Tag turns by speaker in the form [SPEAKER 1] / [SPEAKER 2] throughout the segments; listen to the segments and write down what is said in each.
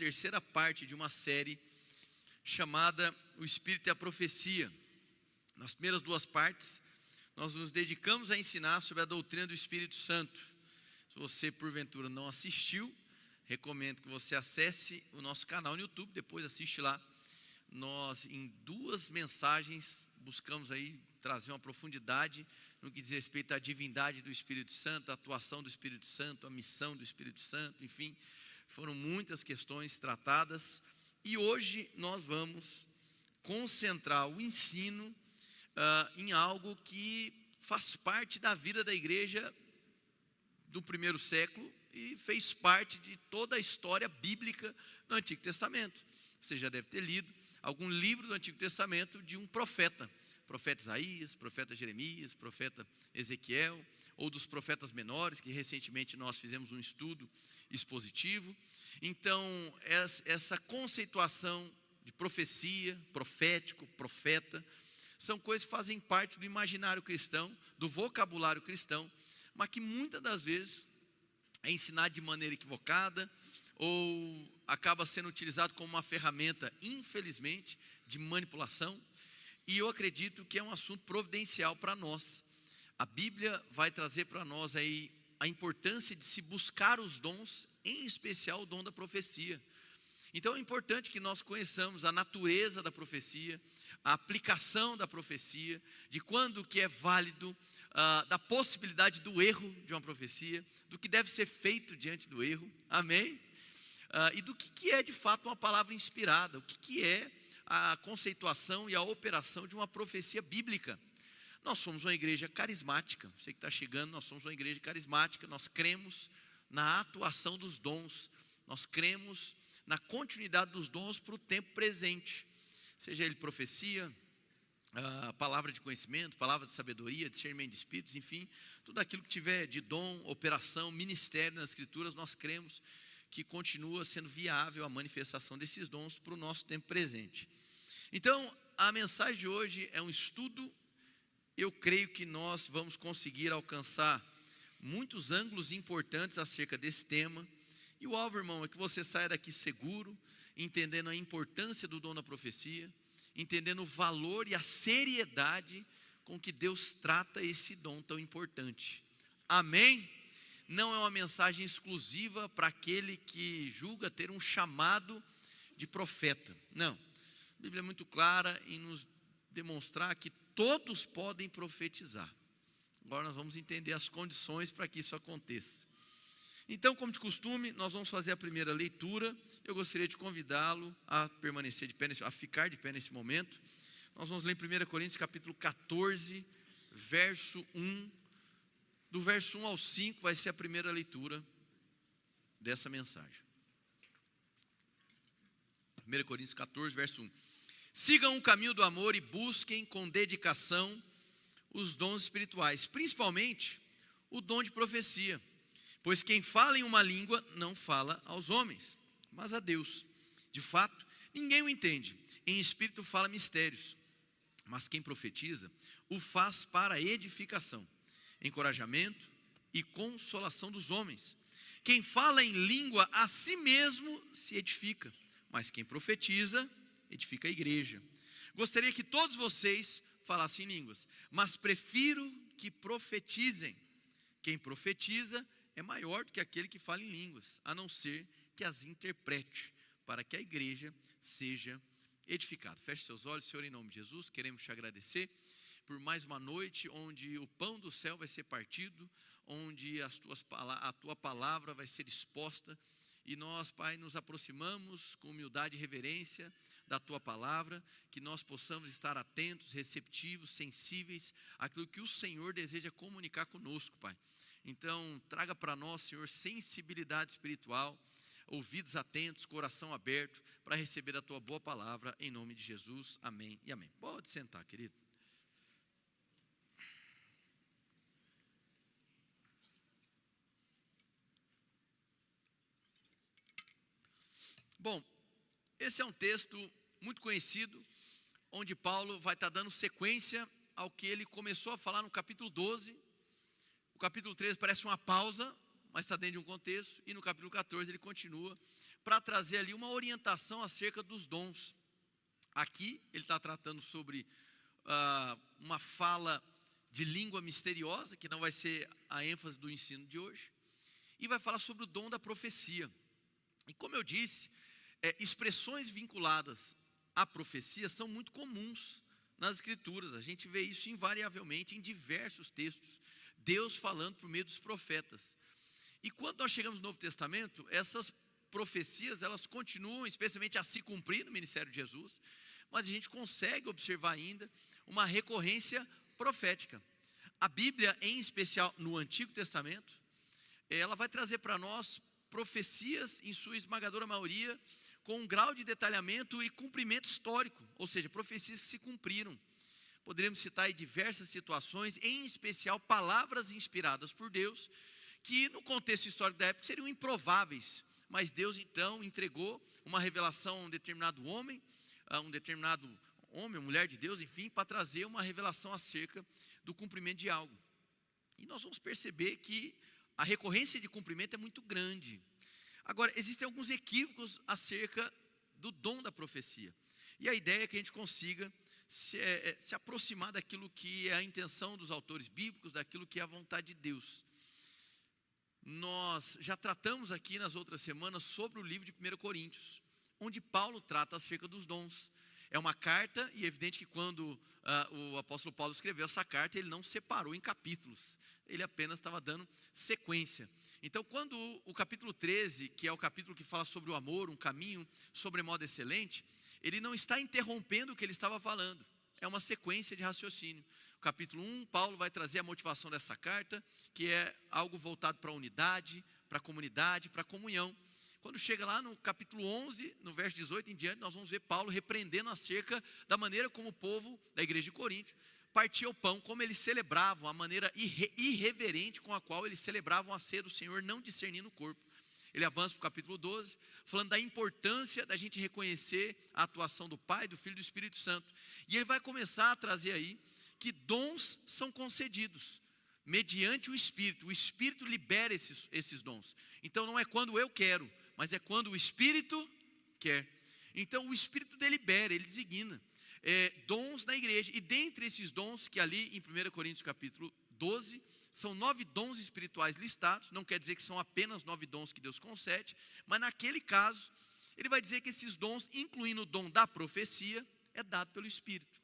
[SPEAKER 1] terceira parte de uma série chamada O Espírito e a Profecia. Nas primeiras duas partes, nós nos dedicamos a ensinar sobre a doutrina do Espírito Santo. Se você, porventura, não assistiu, recomendo que você acesse o nosso canal no YouTube, depois assiste lá. Nós, em duas mensagens, buscamos aí trazer uma profundidade no que diz respeito à divindade do Espírito Santo, a atuação do Espírito Santo, a missão do Espírito Santo, enfim, foram muitas questões tratadas. E hoje nós vamos concentrar o ensino em algo que faz parte da vida da igreja do primeiro século e fez parte de toda a história bíblica do Antigo Testamento. Você já deve ter lido algum livro do Antigo Testamento de um profeta Isaías, profeta Jeremias, profeta Ezequiel, ou dos profetas menores, que recentemente nós fizemos um estudo expositivo. Então, essa conceituação de profecia, profético, profeta, são coisas que fazem parte do imaginário cristão, do vocabulário cristão, mas que muitas das vezes é ensinado de maneira equivocada, ou acaba sendo utilizado como uma ferramenta, infelizmente, de manipulação. E eu acredito que é um assunto providencial para nós. A Bíblia vai trazer para nós aí a importância de se buscar os dons, em especial o dom da profecia. Então é importante que nós conheçamos a natureza da profecia, a aplicação da profecia, de quando que é válido, da possibilidade do erro de uma profecia, do que deve ser feito diante do erro, amém? E do que é de fato uma palavra inspirada, o que é a conceituação e a operação de uma profecia bíblica. Nós somos uma igreja carismática, você que está chegando, nós somos uma igreja carismática, nós cremos na atuação dos dons, nós cremos na continuidade dos dons para o tempo presente, seja ele profecia, palavra de conhecimento, palavra de sabedoria, discernimento de espíritos, enfim, tudo aquilo que tiver de dom, operação, ministério nas escrituras, nós cremos que continua sendo viável a manifestação desses dons para o nosso tempo presente. Então, a mensagem de hoje é um estudo. Eu creio que nós vamos conseguir alcançar muitos ângulos importantes acerca desse tema. E o alvo, irmão, é que você saia daqui seguro, entendendo a importância do dom da profecia, entendendo o valor e a seriedade com que Deus trata esse dom tão importante. Amém? Não é uma mensagem exclusiva para aquele que julga ter um chamado de profeta. Não. A Bíblia é muito clara em nos demonstrar que todos podem profetizar. Agora nós vamos entender as condições para que isso aconteça. Então, como de costume, nós vamos fazer a primeira leitura. Eu gostaria de convidá-lo a permanecer de pé, a ficar de pé nesse momento. Nós vamos ler em 1 Coríntios capítulo 14, verso 1. Do verso 1 ao 5 vai ser a primeira leitura dessa mensagem. 1 Coríntios 14, verso 1. Sigam o caminho do amor e busquem com dedicação os dons espirituais, principalmente o dom de profecia. Pois quem fala em uma língua não fala aos homens, mas a Deus. De fato, ninguém o entende. Em espírito fala mistérios. Mas quem profetiza o faz para edificação, encorajamento e consolação dos homens. Quem fala em língua a si mesmo se edifica, mas quem profetiza edifica a igreja. Gostaria que todos vocês falassem línguas, mas prefiro que profetizem. Quem profetiza é maior do que aquele que fala em línguas, a não ser que as interprete, para que a igreja seja edificada. Feche seus olhos, Senhor, em nome de Jesus, queremos te agradecer por mais uma noite onde o pão do céu vai ser partido, onde a tua palavra vai ser exposta, e nós, Pai, nos aproximamos com humildade e reverência da tua palavra, que nós possamos estar atentos, receptivos, sensíveis àquilo que o Senhor deseja comunicar conosco, Pai. Então, traga para nós, Senhor, sensibilidade espiritual, ouvidos atentos, coração aberto, para receber a tua boa palavra, em nome de Jesus, amém e amém. Pode sentar, querido. Bom, esse é um texto muito conhecido, onde Paulo vai estar dando sequência ao que ele começou a falar no capítulo 12. O capítulo 13 parece uma pausa, mas está dentro de um contexto, e no capítulo 14 ele continua para trazer ali uma orientação acerca dos dons. Aqui ele está tratando sobre uma fala de língua misteriosa, que não vai ser a ênfase do ensino de hoje, e vai falar sobre o dom da profecia. E como eu disse, expressões vinculadas à profecia são muito comuns nas Escrituras. A gente vê isso invariavelmente em diversos textos, Deus falando por meio dos profetas. E quando nós chegamos no Novo Testamento, essas profecias, elas continuam especialmente a se cumprir no ministério de Jesus, mas a gente consegue observar ainda uma recorrência profética. A Bíblia, em especial no Antigo Testamento, ela vai trazer para nós profecias, em sua esmagadora maioria, com um grau de detalhamento e cumprimento histórico, ou seja, profecias que se cumpriram. Poderíamos citar aí diversas situações, em especial palavras inspiradas por Deus, que no contexto histórico da época seriam improváveis, mas Deus então entregou uma revelação a um determinado homem, ou mulher de Deus, enfim, para trazer uma revelação acerca do cumprimento de algo. E nós vamos perceber que a recorrência de cumprimento é muito grande. Agora, existem alguns equívocos acerca do dom da profecia. E a ideia é que a gente consiga se aproximar daquilo que é a intenção dos autores bíblicos, daquilo que é a vontade de Deus. Nós já tratamos aqui nas outras semanas sobre o livro de 1 Coríntios, onde Paulo trata acerca dos dons. É uma carta, e é evidente que quando o apóstolo Paulo escreveu essa carta, ele não separou em capítulos, ele apenas estava dando sequência. Então, quando o capítulo 13, que é o capítulo que fala sobre o amor, um caminho sobremodo excelente, ele não está interrompendo o que ele estava falando, é uma sequência de raciocínio. O capítulo 1, Paulo vai trazer a motivação dessa carta, que é algo voltado para a unidade, para a comunidade, para a comunhão. Quando chega lá no capítulo 11, no verso 18 em diante, nós vamos ver Paulo repreendendo acerca da maneira como o povo da igreja de Corinto partia o pão, como eles celebravam, a maneira irreverente com a qual eles celebravam a ceia do Senhor, não discernindo o corpo. Ele avança para o capítulo 12, falando da importância da gente reconhecer a atuação do Pai, do Filho e do Espírito Santo. E ele vai começar a trazer aí que dons são concedidos mediante o Espírito libera esses dons. Então não é quando eu quero, mas é quando o Espírito quer. Então o Espírito delibera, ele designa dons na igreja. E dentre esses dons, que ali em 1 Coríntios capítulo 12, são 9 dons espirituais listados. Não quer dizer que são apenas 9 dons que Deus concede, mas naquele caso, ele vai dizer que esses dons, incluindo o dom da profecia, é dado pelo Espírito.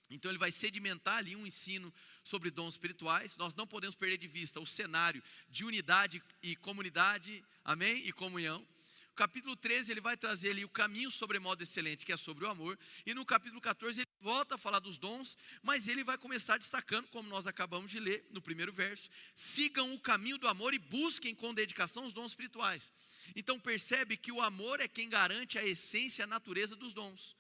[SPEAKER 1] Então ele vai sedimentar ali um ensino sobre dons espirituais. Nós não podemos perder de vista o cenário de unidade e comunidade, amém? E comunhão. O capítulo 13 ele vai trazer ali o caminho sobremodo excelente, que é sobre o amor. E no capítulo 14 ele volta a falar dos dons, mas ele vai começar destacando, como nós acabamos de ler no primeiro verso: sigam o caminho do amor e busquem com dedicação os dons espirituais. Então percebe que o amor é quem garante a essência e a natureza dos dons.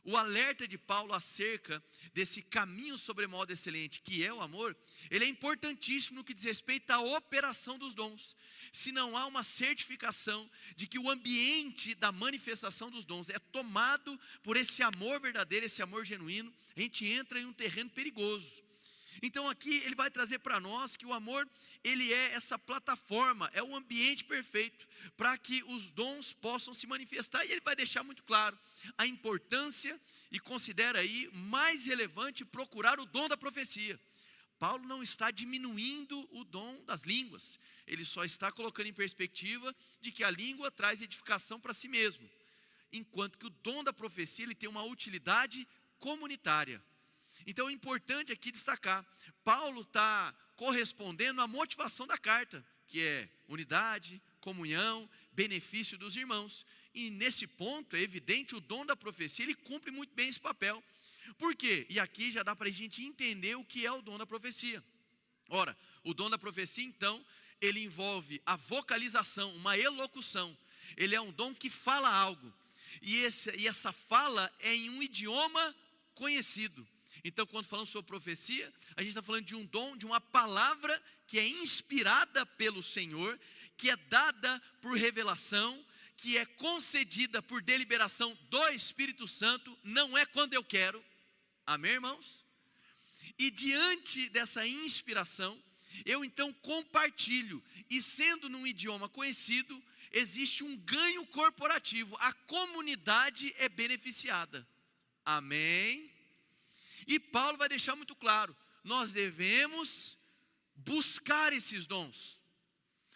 [SPEAKER 1] O alerta de Paulo acerca desse caminho sobremodo excelente, que é o amor, ele é importantíssimo no que diz respeito à operação dos dons. Se não há uma certificação de que o ambiente da manifestação dos dons é tomado por esse amor verdadeiro, esse amor genuíno, a gente entra em um terreno perigoso. Então aqui ele vai trazer para nós que o amor, ele é essa plataforma, é o ambiente perfeito para que os dons possam se manifestar. E ele vai deixar muito claro a importância e considera aí mais relevante procurar o dom da profecia. Paulo não está diminuindo o dom das línguas, ele só está colocando em perspectiva de que a língua traz edificação para si mesmo, enquanto que o dom da profecia ele tem uma utilidade comunitária. Então é importante aqui destacar, Paulo está correspondendo à motivação da carta, que é unidade, comunhão, benefício dos irmãos. E nesse ponto é evidente o dom da profecia, ele cumpre muito bem esse papel. Por quê? E aqui já dá para a gente entender o que é o dom da profecia. Ora, o dom da profecia então, ele envolve a vocalização, uma elocução. Ele é um dom que fala algo, e essa fala é em um idioma conhecido. Então, quando falamos sobre profecia, a gente está falando de um dom, de uma palavra que é inspirada pelo Senhor, que é dada por revelação, que é concedida por deliberação do Espírito Santo, não é quando eu quero. Amém, irmãos? E diante dessa inspiração, eu então compartilho, e sendo num idioma conhecido, existe um ganho corporativo, a comunidade é beneficiada. Amém? E Paulo vai deixar muito claro, nós devemos buscar esses dons.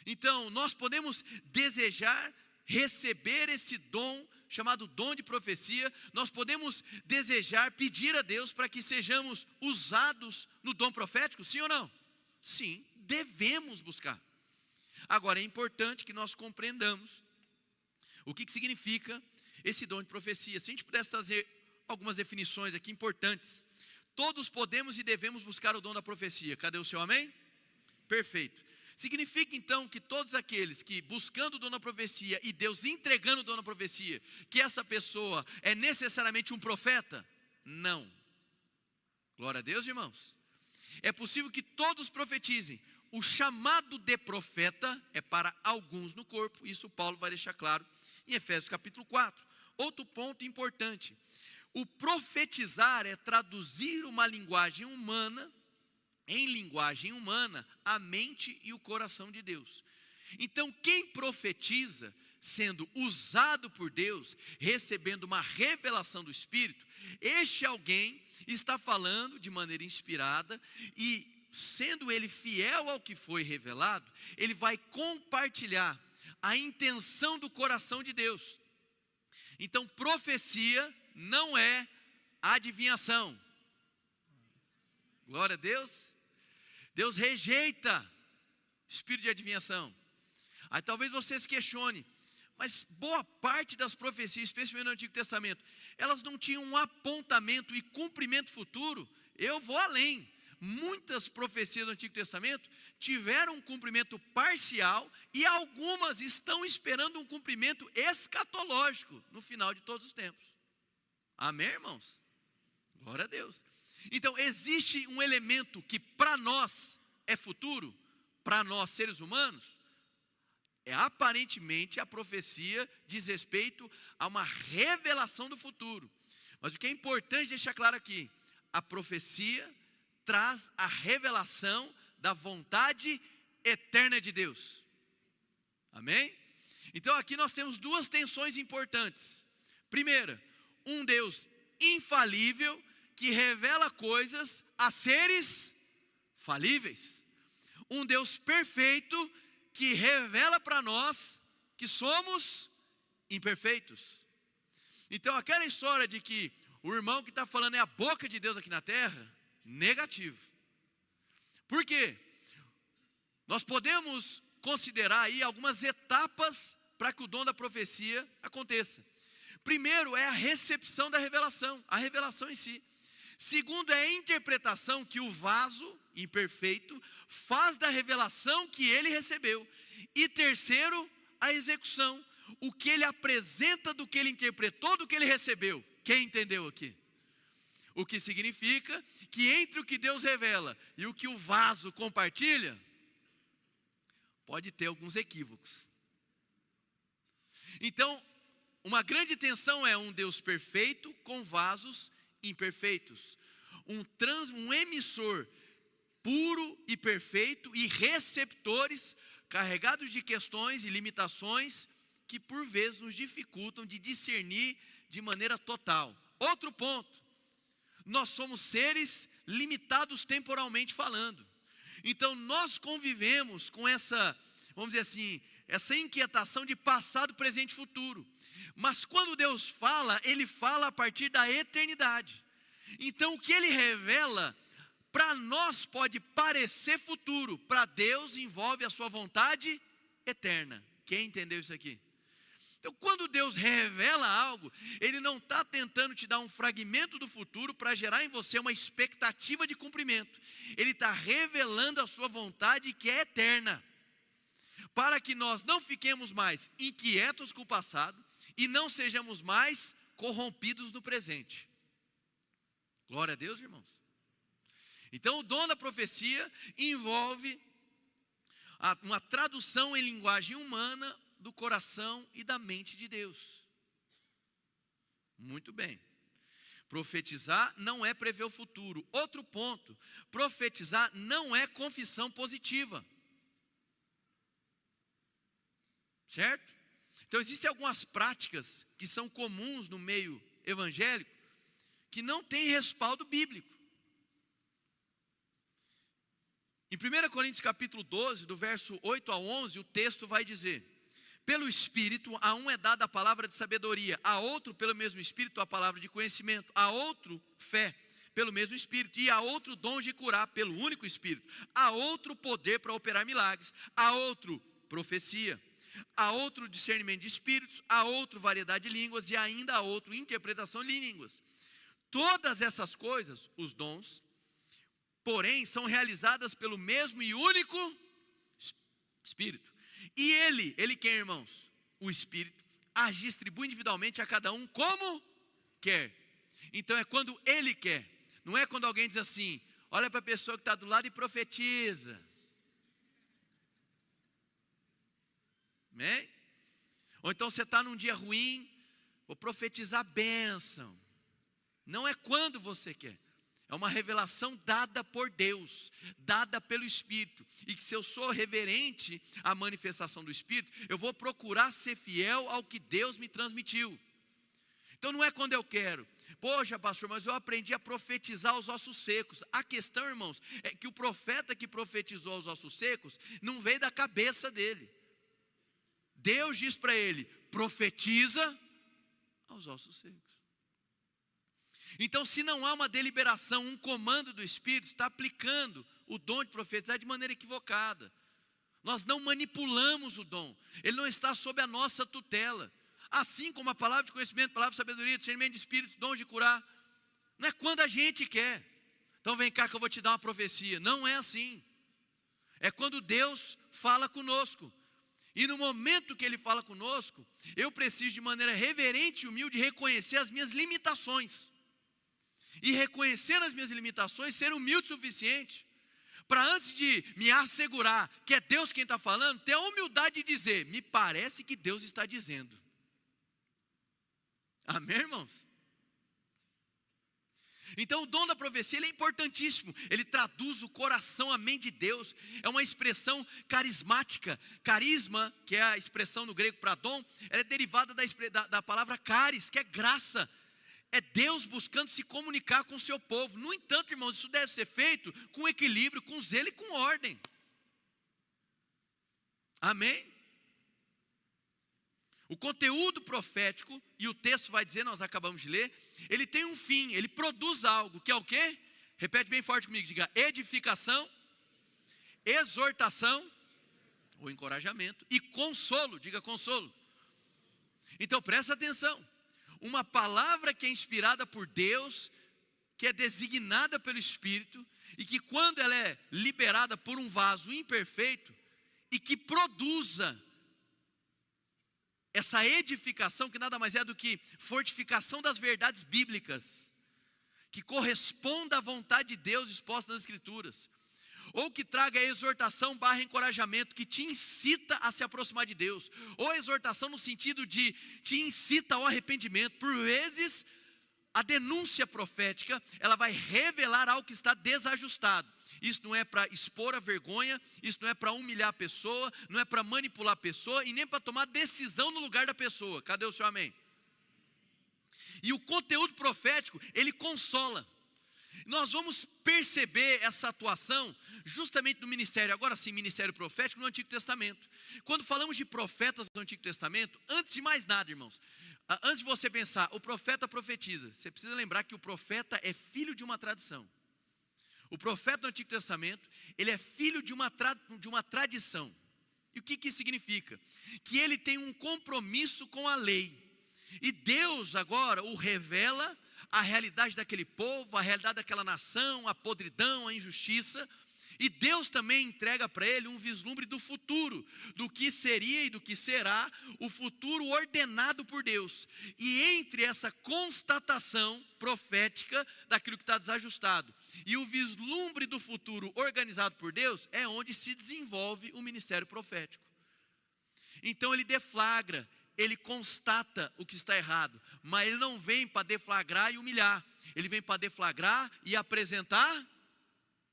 [SPEAKER 1] Então, nós podemos desejar receber esse dom, chamado dom de profecia, nós podemos desejar, pedir a Deus para que sejamos usados no dom profético, sim ou não? Sim, devemos buscar. Agora, é importante que nós compreendamos o que significa esse dom de profecia. Se a gente pudesse trazer algumas definições aqui importantes. Todos podemos e devemos buscar o dom da profecia. Cadê o seu amém? Perfeito. Significa então que todos aqueles que buscando o dom da profecia e Deus entregando o dom da profecia, que essa pessoa é necessariamente um profeta? Não. Glória a Deus, irmãos. É possível que todos profetizem. O chamado de profeta é para alguns no corpo. Isso Paulo vai deixar claro em Efésios capítulo 4. Outro ponto importante. O profetizar é traduzir uma linguagem humana, em linguagem humana, a mente e o coração de Deus. Então, quem profetiza, sendo usado por Deus, recebendo uma revelação do Espírito, este alguém está falando de maneira inspirada e, sendo ele fiel ao que foi revelado, ele vai compartilhar a intenção do coração de Deus. Então, profecia não é adivinhação. Glória a Deus. Deus rejeita espírito de adivinhação. Aí talvez você se questione, mas boa parte das profecias, especialmente no Antigo Testamento, elas não tinham um apontamento e cumprimento futuro. Eu vou além. Muitas profecias do Antigo Testamento tiveram um cumprimento parcial e algumas estão esperando um cumprimento escatológico no final de todos os tempos. Amém, irmãos? Glória a Deus. Então, existe um elemento que para nós é futuro, para nós seres humanos, aparentemente a profecia diz respeito a uma revelação do futuro. Mas o que é importante deixar claro aqui, a profecia traz a revelação da vontade eterna de Deus. Amém? Então aqui nós temos duas tensões importantes. Primeira, um Deus infalível que revela coisas a seres falíveis. Um Deus perfeito que revela para nós que somos imperfeitos. Então aquela história de que o irmão que está falando é a boca de Deus aqui na terra, negativo. Por quê? Nós podemos considerar aí algumas etapas para que o dom da profecia aconteça. Primeiro é a recepção da revelação, a revelação em si. Segundo é a interpretação que o vaso imperfeito faz da revelação que ele recebeu. E terceiro, a execução, o que ele apresenta do que ele interpretou, do que ele recebeu. Quem entendeu aqui? O que significa que entre o que Deus revela e o que o vaso compartilha, pode ter alguns equívocos. Então, uma grande tensão é um Deus perfeito com vasos imperfeitos. Um emissor puro e perfeito e receptores carregados de questões e limitações que por vezes nos dificultam de discernir de maneira total. Outro ponto, nós somos seres limitados temporalmente falando. Então nós convivemos com essa, vamos dizer assim, essa inquietação de passado, presente e futuro. Mas quando Deus fala, Ele fala a partir da eternidade. Então o que Ele revela, para nós pode parecer futuro, para Deus envolve a sua vontade eterna. Quem entendeu isso aqui? Então quando Deus revela algo, Ele não está tentando te dar um fragmento do futuro para gerar em você uma expectativa de cumprimento. Ele está revelando a sua vontade que é eterna, para que nós não fiquemos mais inquietos com o passado e não sejamos mais corrompidos no presente. Glória a Deus, irmãos. Então o dom da profecia envolve uma tradução em linguagem humana do coração e da mente de Deus. Muito bem. Profetizar não é prever o futuro. Outro ponto, profetizar não é confissão positiva. Certo? Então existem algumas práticas que são comuns no meio evangélico que não tem respaldo bíblico. Em 1 Coríntios capítulo 12, do verso 8 a 11, o texto vai dizer: pelo Espírito a um é dada a palavra de sabedoria, a outro pelo mesmo Espírito a palavra de conhecimento, a outro fé pelo mesmo Espírito, e a outro dons de curar pelo único Espírito, a outro poder para operar milagres, a outro profecia, a outro discernimento de espíritos, a outro variedade de línguas e ainda a outro interpretação de línguas. Todas essas coisas, os dons, porém, são realizadas pelo mesmo e único Espírito. E ele quem, irmãos? O Espírito as distribui individualmente a cada um como quer. Então é quando ele quer. Não é quando alguém diz assim: olha para a pessoa que está do lado e profetiza. Amém? Ou então você está num dia ruim, vou profetizar bênção. Não é quando você quer. É uma revelação dada por Deus, dada pelo Espírito. E que se eu sou reverente à manifestação do Espírito, eu vou procurar ser fiel ao que Deus me transmitiu. Então não é quando eu quero. Poxa, pastor, mas eu aprendi a profetizar os ossos secos. A questão, irmãos, é que o profeta que profetizou os ossos secos não veio da cabeça dele. Deus diz para ele: profetiza aos ossos secos. Então, se não há uma deliberação, um comando do Espírito, está aplicando o dom de profetizar de maneira equivocada. Nós não manipulamos o dom, ele não está sob a nossa tutela. Assim como a palavra de conhecimento, a palavra de sabedoria, discernimento de espíritos, dom de curar, não é quando a gente quer. Então vem cá que eu vou te dar uma profecia. Não é assim. É quando Deus fala conosco. E no momento que Ele fala conosco, eu preciso de maneira reverente e humilde reconhecer as minhas limitações. E reconhecer as minhas limitações, ser humilde o suficiente para, antes de me assegurar que é Deus quem está falando, ter a humildade de dizer: me parece que Deus está dizendo. Amém, irmãos? Então o dom da profecia ele é importantíssimo. Ele traduz o coração, a mente de Deus. É uma expressão carismática. Carisma, que é a expressão no grego para dom, ela é derivada da palavra caris, que é graça. É Deus buscando se comunicar com o seu povo. No entanto, irmãos, isso deve ser feito com equilíbrio, com zelo e com ordem. Amém? O conteúdo profético, e o texto vai dizer, nós acabamos de ler, ele tem um fim, ele produz algo, que é o quê? Repete bem forte comigo, diga: edificação, exortação, ou encorajamento, e consolo, diga consolo. Então presta atenção, uma palavra que é inspirada por Deus, que é designada pelo Espírito, e que quando ela é liberada por um vaso imperfeito, e que produza essa edificação, que nada mais é do que fortificação das verdades bíblicas, que corresponda à vontade de Deus exposta nas Escrituras, ou que traga exortação / encorajamento, que te incita a se aproximar de Deus, ou exortação no sentido de te incita ao arrependimento. Por vezes, a denúncia profética, ela vai revelar algo que está desajustado. Isso não é para expor a vergonha, isso não é para humilhar a pessoa, não é para manipular a pessoa e nem para tomar decisão no lugar da pessoa. Cadê o seu amém? E o conteúdo profético, ele consola. Nós vamos perceber essa atuação justamente no ministério, agora sim, ministério profético no Antigo Testamento. Quando falamos de profetas do Antigo Testamento, antes de mais nada, irmãos, antes de você pensar, o profeta profetiza, você precisa lembrar que o profeta é filho de uma tradição. O profeta do Antigo Testamento, ele é filho de uma tradição. E o que isso significa? Que ele tem um compromisso com a lei. E Deus agora o revela a realidade daquele povo, a realidade daquela nação, a podridão, a injustiça. E Deus também entrega para ele um vislumbre do futuro, do que seria e do que será o futuro ordenado por Deus. E entre essa constatação profética daquilo que está desajustado e o vislumbre do futuro organizado por Deus, é onde se desenvolve o ministério profético. Então ele deflagra, ele constata o que está errado, mas ele não vem para deflagrar e humilhar, ele vem para deflagrar e apresentar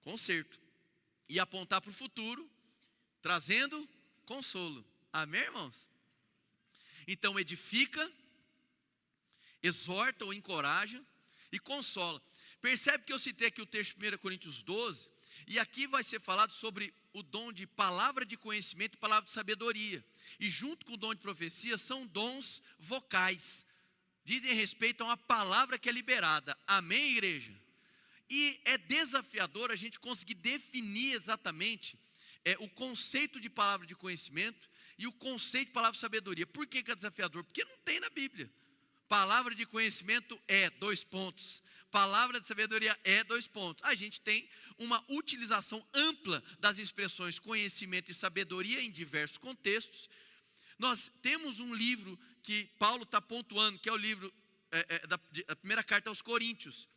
[SPEAKER 1] conserto. E apontar para o futuro, trazendo consolo. Amém, irmãos? Então edifica, exorta ou encoraja e consola. Percebe que eu citei aqui o texto de 1 Coríntios 12, e aqui vai ser falado sobre o dom de palavra de conhecimento e palavra de sabedoria. E junto com o dom de profecia são dons vocais. Dizem respeito a uma palavra que é liberada. Amém, igreja? E é desafiador a gente conseguir definir exatamente o conceito de palavra de conhecimento e o conceito de palavra de sabedoria. Por que é desafiador? Porque não tem na Bíblia. Palavra de conhecimento é 2 pontos. Palavra de sabedoria é 2 pontos. A gente tem uma utilização ampla das expressões conhecimento e sabedoria em diversos contextos. Nós temos um livro que Paulo está pontuando, que é o livro da primeira carta aos Coríntios,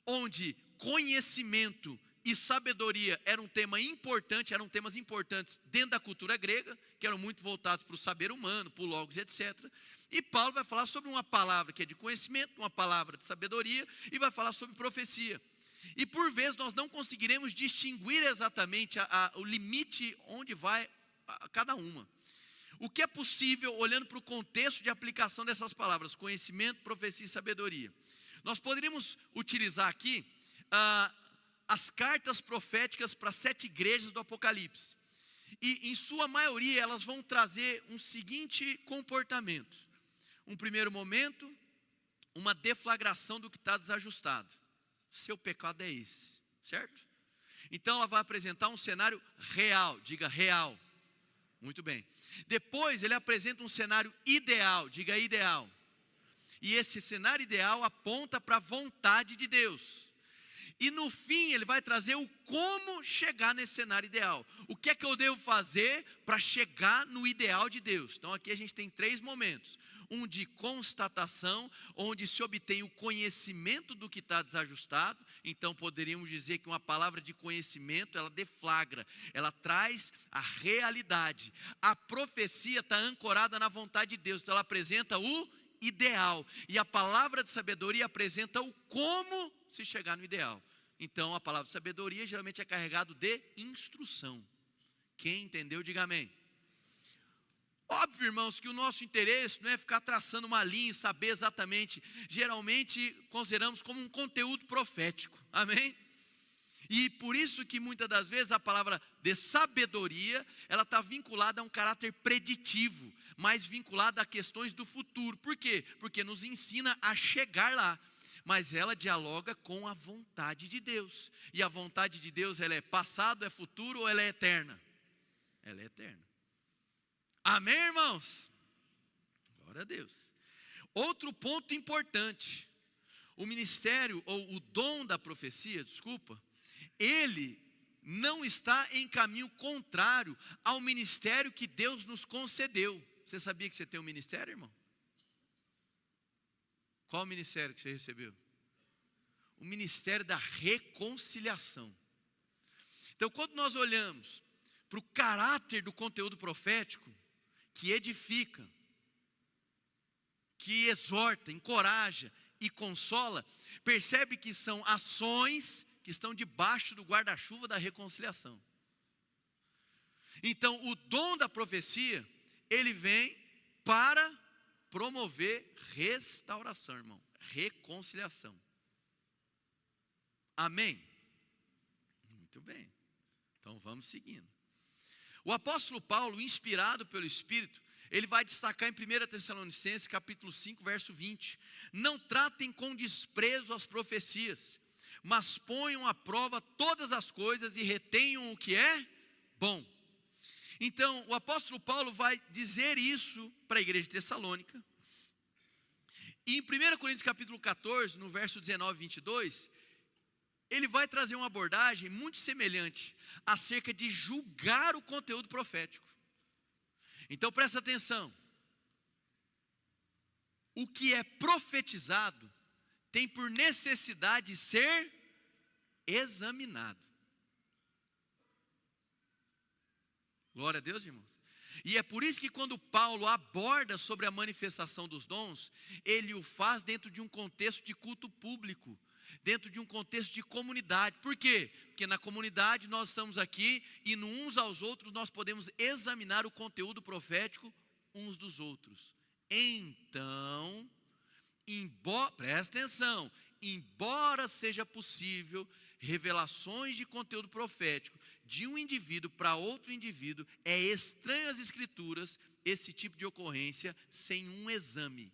[SPEAKER 1] onde conhecimento e sabedoria eram temas importantes dentro da cultura grega, que eram muito voltados para o saber humano, para o logos, etc. E Paulo vai falar sobre uma palavra que é de conhecimento, uma palavra de sabedoria, e vai falar sobre profecia. E por vezes nós não conseguiremos distinguir exatamente o limite onde vai cada uma. O que é possível, olhando para o contexto de aplicação dessas palavras, conhecimento, profecia e sabedoria. Nós poderíamos utilizar aqui as cartas proféticas para 7 igrejas do Apocalipse. E em sua maioria elas vão trazer um seguinte comportamento. Um primeiro momento, uma deflagração do que está desajustado. Seu pecado é esse, certo? Então ela vai apresentar um cenário real, diga real. Muito bem. Depois ele apresenta um cenário ideal, diga ideal. E esse cenário ideal aponta para a vontade de Deus. E no fim ele vai trazer o como chegar nesse cenário ideal. O que é que eu devo fazer para chegar no ideal de Deus? Então aqui a gente tem 3 momentos. Um de constatação, onde se obtém o conhecimento do que está desajustado. Então poderíamos dizer que uma palavra de conhecimento, ela deflagra, ela traz a realidade. A profecia está ancorada na vontade de Deus, então ela apresenta o ideal. E a palavra de sabedoria apresenta o como se chegar no ideal. Então a palavra de sabedoria geralmente é carregado de instrução. Quem entendeu, diga amém. Óbvio, irmãos, que o nosso interesse não é ficar traçando uma linha e saber exatamente. Geralmente consideramos como um conteúdo profético, amém? E por isso que muitas das vezes a palavra de sabedoria, ela está vinculada a um caráter preditivo, mais vinculada a questões do futuro. Por quê? Porque nos ensina a chegar lá. Mas ela dialoga com a vontade de Deus. E a vontade de Deus, ela é passado, é futuro ou ela é eterna? Ela é eterna. Amém, irmãos? Glória a Deus. Outro ponto importante. O ministério, ou o dom da profecia, ele não está em caminho contrário ao ministério que Deus nos concedeu. Você sabia que você tem um ministério, irmão? Qual o ministério que você recebeu? O ministério da reconciliação. Então, quando nós olhamos para o caráter do conteúdo profético, que edifica, que exorta, encoraja e consola, percebe que são ações que estão debaixo do guarda-chuva da reconciliação. Então, o dom da profecia, ele vem para promover restauração, irmão, reconciliação. Amém? Muito bem, então vamos seguindo. O apóstolo Paulo, inspirado pelo Espírito, ele vai destacar em 1 Tessalonicenses, capítulo 5, verso 20. Não tratem com desprezo as profecias, mas ponham à prova todas as coisas e retenham o que é bom. Então, o apóstolo Paulo vai dizer isso para a igreja de Tessalônica. E em 1 Coríntios capítulo 14, no verso 19 e 22, ele vai trazer uma abordagem muito semelhante acerca de julgar o conteúdo profético. Então presta atenção. O que é profetizado tem por necessidade de ser examinado. Glória a Deus, irmãos. E é por isso que quando Paulo aborda sobre a manifestação dos dons, ele o faz dentro de um contexto de culto público, dentro de um contexto de comunidade. Por quê? Porque na comunidade nós estamos aqui e uns aos outros nós podemos examinar o conteúdo profético uns dos outros. Então, presta atenção, embora seja possível revelações de conteúdo profético de um indivíduo para outro indivíduo, é estranho às Escrituras esse tipo de ocorrência sem um exame.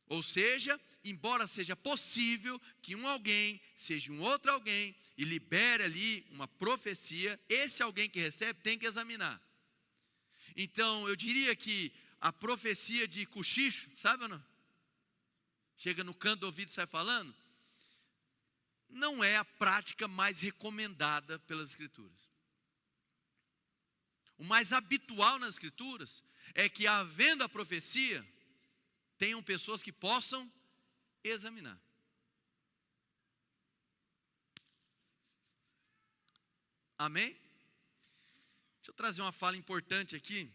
[SPEAKER 1] Ou seja, embora seja possível que um alguém seja um outro alguém e libere ali uma profecia, esse alguém que recebe tem que examinar. Então, eu diria que a profecia de cochicho, sabe ou não? Chega no canto do ouvido e sai falando. Não é a prática mais recomendada pelas Escrituras. O mais habitual nas Escrituras é que, havendo a profecia, tenham pessoas que possam examinar. Amém? Deixa eu trazer uma fala importante aqui,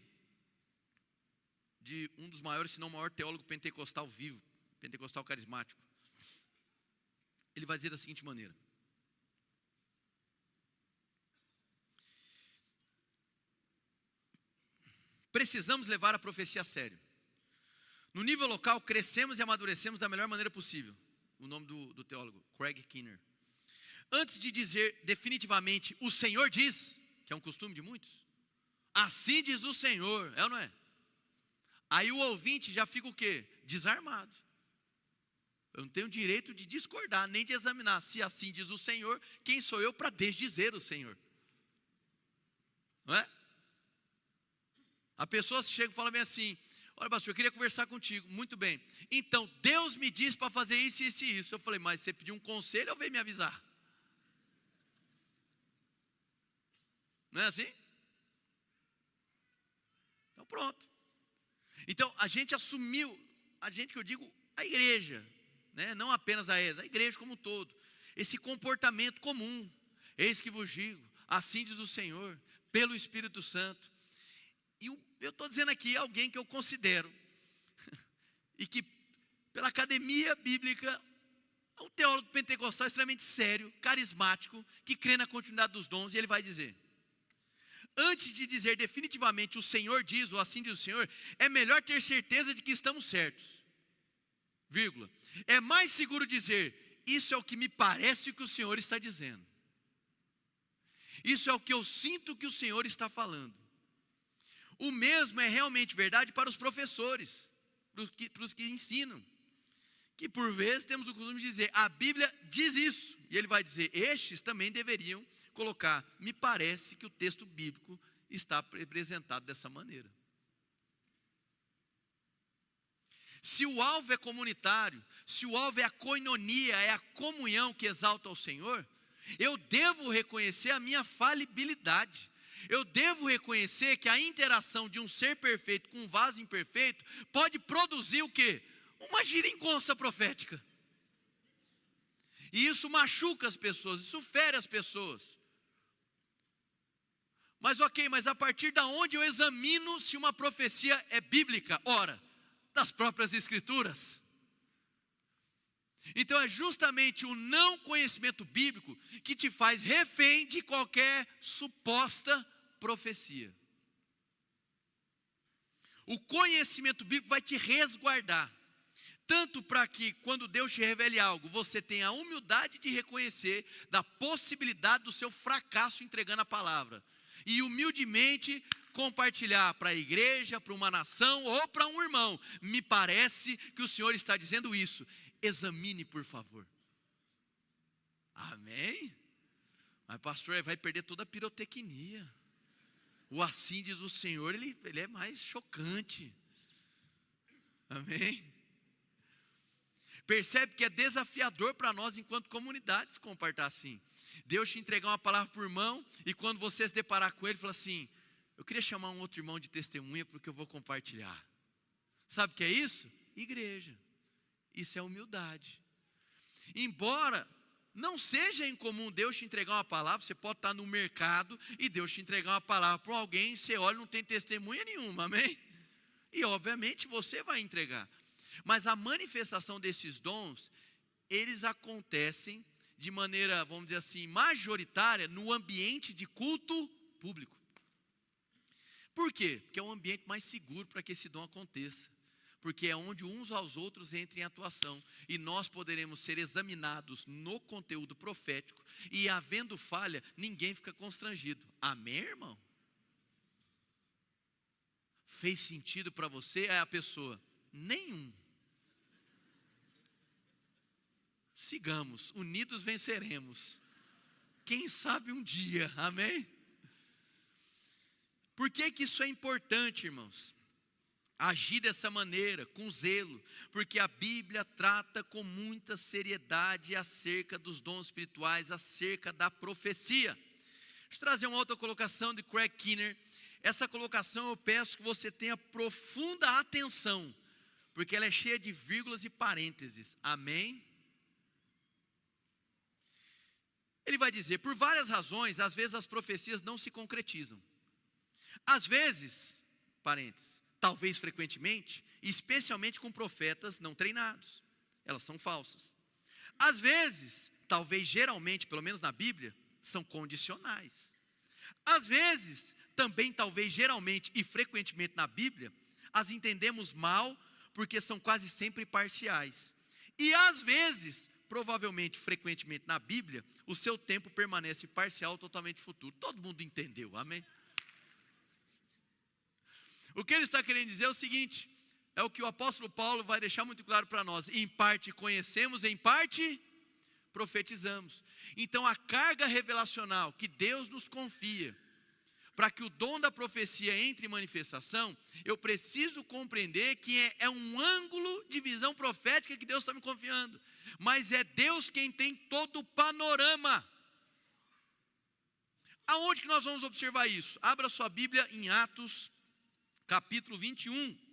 [SPEAKER 1] de um dos maiores, se não o maior teólogo pentecostal vivo, pentecostal carismático. Ele vai dizer da seguinte maneira: precisamos levar a profecia a sério. No nível local, crescemos e amadurecemos da melhor maneira possível. O nome do teólogo, Craig Keener. Antes de dizer definitivamente, o Senhor diz, que é um costume de muitos, assim diz o Senhor, é ou não é? Aí o ouvinte já fica o quê? Desarmado. Eu não tenho direito de discordar, nem de examinar. Se assim diz o Senhor, quem sou eu para desdizer o Senhor? Não é? A pessoa chega e fala bem assim: olha, pastor, eu queria conversar contigo. Muito bem. Então, Deus me disse para fazer isso, isso e isso. Eu falei, mas você pediu um conselho ou veio me avisar? Não é assim? Então, pronto. Então, a gente assumiu, a gente que eu digo, a igreja, né? Não apenas a ESA, a igreja como um todo, esse comportamento comum. Eis que vos digo, assim diz o Senhor, pelo Espírito Santo. E eu estou dizendo aqui alguém que eu considero, e que pela academia bíblica, é um teólogo pentecostal extremamente sério, carismático, que crê na continuidade dos dons, e ele vai dizer: antes de dizer definitivamente o Senhor diz, ou assim diz o Senhor, é melhor ter certeza de que estamos certos. Vírgula. É mais seguro dizer, isso é o que me parece que o Senhor está dizendo. Isso é o que eu sinto que o Senhor está falando. O mesmo é realmente verdade para os professores, para os que ensinam, que por vezes temos o costume de dizer, a Bíblia diz isso, e ele vai dizer, estes também deveriam colocar, me parece que o texto bíblico está apresentado dessa maneira. Se o alvo é comunitário, se o alvo é a koinonia, é a comunhão que exalta ao Senhor, eu devo reconhecer a minha falibilidade. Eu devo reconhecer que a interação de um ser perfeito com um vaso imperfeito pode produzir o quê? Uma geringonça profética. E isso machuca as pessoas, isso fere as pessoas. Mas ok, mas a partir da onde eu examino se uma profecia é bíblica? Ora, das próprias Escrituras. Então é justamente o não conhecimento bíblico que te faz refém de qualquer suposta profecia. O conhecimento bíblico vai te resguardar, tanto para que quando Deus te revele algo, você tenha a humildade de reconhecer da possibilidade do seu fracasso entregando a palavra, e humildemente compartilhar para a igreja, para uma nação ou para um irmão. Me parece que o Senhor está dizendo isso. Examine, por favor. Amém? Mas pastor, vai perder toda a pirotecnia. O assim diz o Senhor, ele é mais chocante. Amém? Percebe que é desafiador para nós enquanto comunidades compartilhar assim. Deus te entregar uma palavra para o irmão, e quando você se deparar com ele, fala assim, eu queria chamar um outro irmão de testemunha porque eu vou compartilhar. Sabe o que é isso? Igreja. Isso é humildade. Embora não seja incomum Deus te entregar uma palavra, você pode estar no mercado e Deus te entregar uma palavra para alguém, você olha e não tem testemunha nenhuma, amém? E obviamente você vai entregar. Mas a manifestação desses dons, eles acontecem de maneira, vamos dizer assim, majoritária no ambiente de culto público. Por quê? Porque é um ambiente mais seguro para que esse dom aconteça. Porque é onde uns aos outros entram em atuação. E nós poderemos ser examinados no conteúdo profético. E havendo falha, ninguém fica constrangido. Amém, irmão? Fez sentido para você? É a pessoa? Nenhum. Sigamos, unidos venceremos. Quem sabe um dia, amém? Por que isso é importante, irmãos? Agir dessa maneira, com zelo, porque a Bíblia trata com muita seriedade acerca dos dons espirituais, acerca da profecia. Deixa eu trazer uma outra colocação de Craig Keener. Essa colocação eu peço que você tenha profunda atenção, porque ela é cheia de vírgulas e parênteses, amém? Ele vai dizer, por várias razões, às vezes as profecias não se concretizam. Às vezes, parênteses, talvez frequentemente, e especialmente com profetas não treinados, elas são falsas. Às vezes, talvez geralmente, pelo menos na Bíblia, são condicionais. Às vezes, também talvez geralmente e frequentemente na Bíblia, as entendemos mal, porque são quase sempre parciais. E às vezes, provavelmente, frequentemente na Bíblia, o seu tempo permanece parcial, totalmente futuro. Todo mundo entendeu, amém? O que ele está querendo dizer é o seguinte, é o que o apóstolo Paulo vai deixar muito claro para nós. Em parte conhecemos, em parte profetizamos. Então a carga revelacional que Deus nos confia, para que o dom da profecia entre em manifestação, eu preciso compreender que é um ângulo de visão profética que Deus está me confiando. Mas é Deus quem tem todo o panorama. Aonde que nós vamos observar isso? Abra sua Bíblia em Atos, capítulo 21.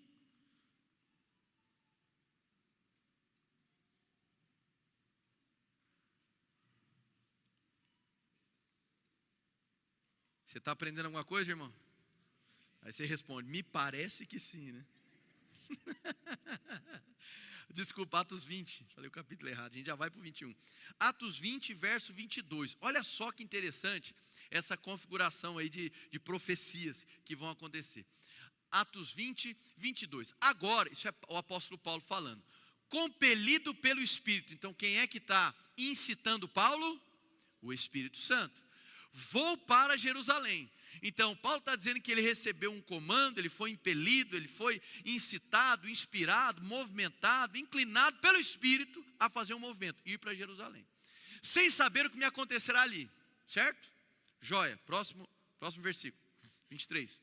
[SPEAKER 1] Você está aprendendo alguma coisa, irmão? Aí você responde, me parece que sim, né? Desculpa, Atos 20, falei o capítulo errado, a gente já vai para o 21. Atos 20, verso 22. Olha só que interessante essa configuração aí de profecias que vão acontecer. Atos 20, 22. Agora, isso é o apóstolo Paulo falando. Compelido pelo Espírito. Então, quem é que está incitando Paulo? O Espírito Santo. Vou para Jerusalém. Então, Paulo está dizendo que ele recebeu um comando, ele foi impelido, ele foi incitado, inspirado, movimentado, inclinado pelo Espírito a fazer um movimento, ir para Jerusalém. Sem saber o que me acontecerá ali, certo? Joia, próximo versículo, 23.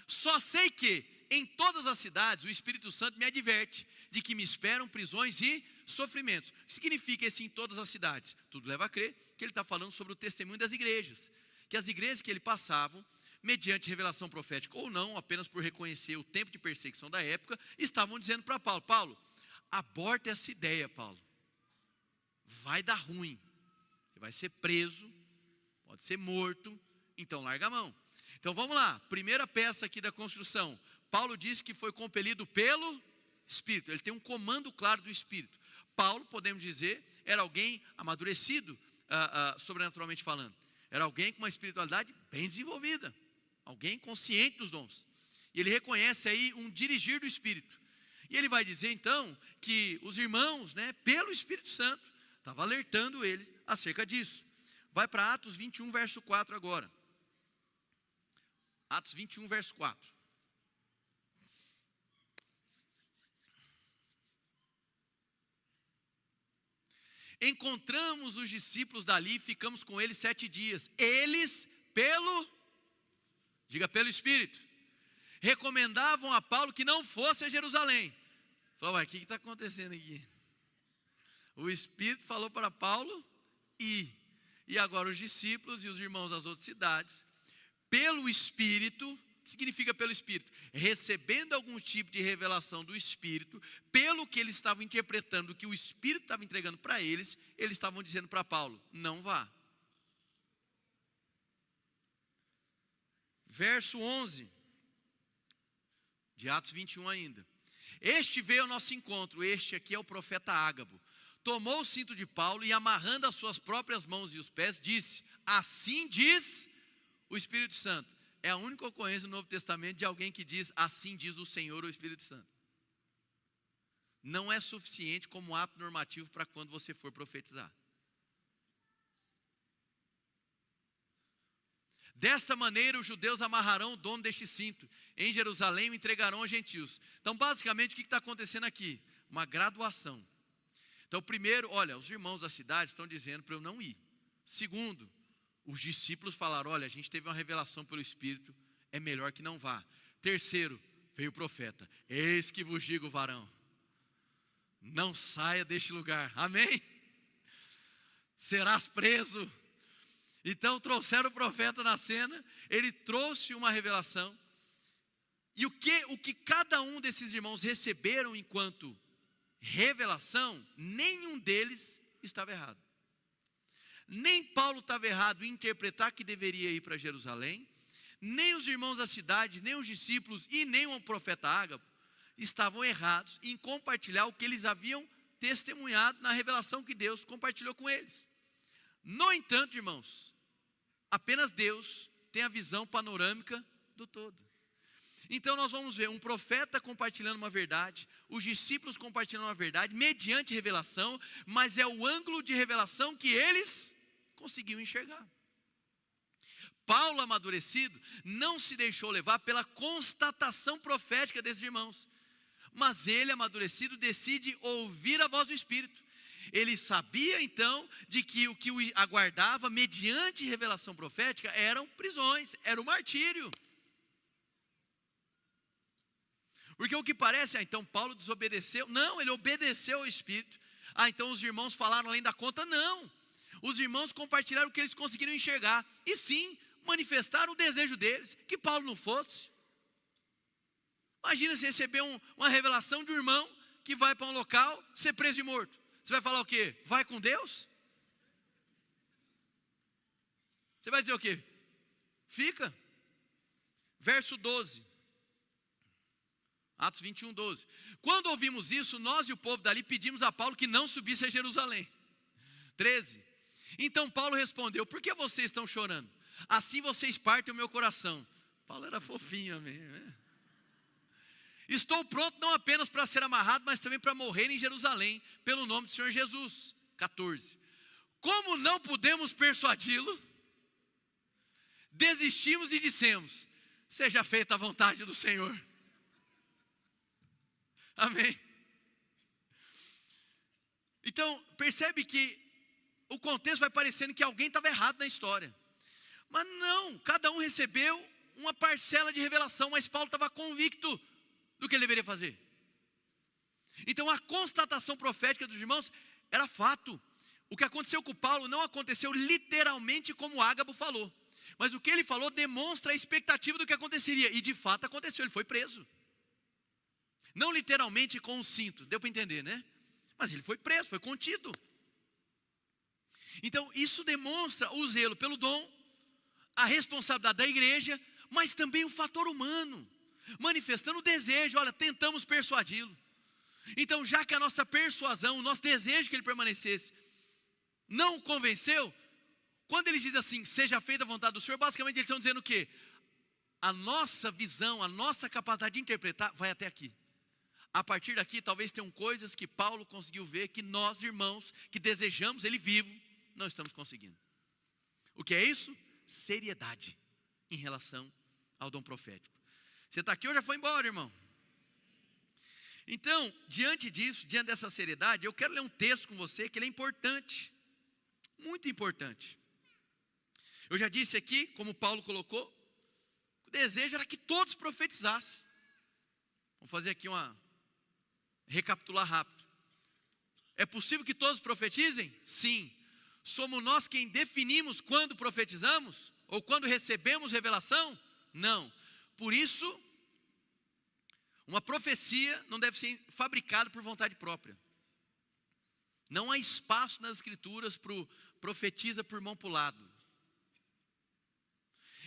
[SPEAKER 1] Só sei que em todas as cidades o Espírito Santo me adverte de que me esperam prisões e sofrimentos. O que significa esse em todas as cidades? Tudo leva a crer que ele está falando sobre o testemunho das igrejas. Que as igrejas que ele passavam, mediante revelação profética ou não, apenas por reconhecer o tempo de perseguição da época, estavam dizendo para Paulo, Paulo, aborta essa ideia, Paulo. Vai dar ruim. Você vai ser preso, pode ser morto, então larga a mão. Então vamos lá, primeira peça aqui da construção. Paulo disse que foi compelido pelo Espírito. Ele tem um comando claro do Espírito. Paulo, podemos dizer, era alguém amadurecido, sobrenaturalmente falando. Era alguém com uma espiritualidade bem desenvolvida. Alguém consciente dos dons. E ele reconhece aí um dirigir do Espírito. E ele vai dizer então que os irmãos, pelo Espírito Santo, estavam alertando eles acerca disso. Vai para Atos 21, verso 4 agora. Atos 21, verso 4. Encontramos os discípulos dali e ficamos com eles 7 dias. Eles, pelo Espírito, recomendavam a Paulo que não fosse a Jerusalém. Falou, o que está acontecendo aqui? O Espírito falou para Paulo ir. E agora os discípulos e os irmãos das outras cidades, pelo Espírito, o que significa pelo Espírito? Recebendo algum tipo de revelação do Espírito, pelo que eles estavam interpretando, o que o Espírito estava entregando para eles estavam dizendo para Paulo, não vá. Verso 11, de Atos 21 ainda. Este veio ao nosso encontro, este aqui é o profeta Ágabo. Tomou o cinto de Paulo e amarrando as suas próprias mãos e os pés, disse, assim diz o Espírito Santo. é a única ocorrência no Novo Testamento de alguém que diz, assim diz o Senhor ou o Espírito Santo. Não é suficiente como ato normativo para quando você for profetizar. Desta maneira os judeus amarrarão o dono deste cinto em Jerusalém e o entregarão aos gentios. Então basicamente o que está acontecendo aqui? Uma graduação. Então primeiro, olha, os irmãos da cidade estão dizendo para eu não ir. Segundo, os discípulos falaram, olha, a gente teve uma revelação pelo Espírito, é melhor que não vá. Terceiro, veio o profeta, eis que vos digo, varão, não saia deste lugar, amém? Serás preso. Então trouxeram o profeta na cena, ele trouxe uma revelação, e o que cada um desses irmãos receberam enquanto revelação, nenhum deles estava errado. Nem Paulo estava errado em interpretar que deveria ir para Jerusalém, nem os irmãos da cidade, nem os discípulos e nem o profeta Ágabo estavam errados em compartilhar o que eles haviam testemunhado na revelação que Deus compartilhou com eles. No entanto, irmãos, apenas Deus tem a visão panorâmica do todo. Então nós vamos ver um profeta compartilhando uma verdade, os discípulos compartilhando uma verdade, mediante revelação, mas é o ângulo de revelação que eles conseguiam enxergar. Paulo, amadurecido, não se deixou levar pela constatação profética desses irmãos, mas ele, amadurecido, decide ouvir a voz do Espírito. Ele sabia então de que o que o aguardava mediante revelação profética eram prisões, era o martírio. Porque o que parece, então Paulo desobedeceu, não, ele obedeceu ao Espírito. Então os irmãos falaram além da conta, não. Os irmãos compartilharam o que eles conseguiram enxergar, e sim, manifestaram o desejo deles, que Paulo não fosse. Imagina você receber uma revelação de um irmão que vai para um local, ser preso e morto. Você vai falar o quê? Vai com Deus? Você vai dizer o quê? Fica. Verso 12. Atos 21, 12. Quando ouvimos isso, nós e o povo dali pedimos a Paulo que não subisse a Jerusalém. 13. Então Paulo respondeu, por que vocês estão chorando? Assim vocês partem o meu coração. Paulo era fofinho mesmo, né? Estou pronto não apenas para ser amarrado, mas também para morrer em Jerusalém, pelo nome do Senhor Jesus. 14. Como não pudemos persuadi-lo, desistimos e dissemos, seja feita a vontade do Senhor. Amém. Então, percebe que o contexto vai parecendo que alguém estava errado na história. Mas não, cada um recebeu uma parcela de revelação, mas Paulo estava convicto do que ele deveria fazer. Então a constatação profética dos irmãos era fato. O que aconteceu com Paulo não aconteceu literalmente como Ágabo falou. Mas o que ele falou demonstra a expectativa do que aconteceria. E de fato aconteceu, ele foi preso. Não literalmente com o cinto, deu para entender, né? Mas ele foi preso, foi contido. Então isso demonstra o zelo pelo dom, a responsabilidade da igreja, mas também o fator humano, manifestando o desejo, olha, tentamos persuadi-lo. Então já que a nossa persuasão, o nosso desejo que ele permanecesse, não o convenceu, quando ele diz assim, seja feita a vontade do Senhor, basicamente eles estão dizendo o quê? A nossa visão, a nossa capacidade de interpretar vai até aqui. A partir daqui talvez tenham coisas que Paulo conseguiu ver, que nós irmãos, que desejamos ele vivo, não estamos conseguindo. O que é isso? Seriedade em relação ao dom profético. Você está aqui ou já foi embora, irmão? Então, diante disso, diante dessa seriedade, eu quero ler um texto com você que ele é importante, muito importante. Eu já disse aqui, como Paulo colocou, o desejo era que todos profetizassem. Vamos fazer aqui recapitular rápido. É possível que todos profetizem? Sim. Somos nós quem definimos quando profetizamos? Ou quando recebemos revelação? Não. Por isso, uma profecia não deve ser fabricada por vontade própria. Não há espaço nas escrituras para o profetiza por mão para o lado.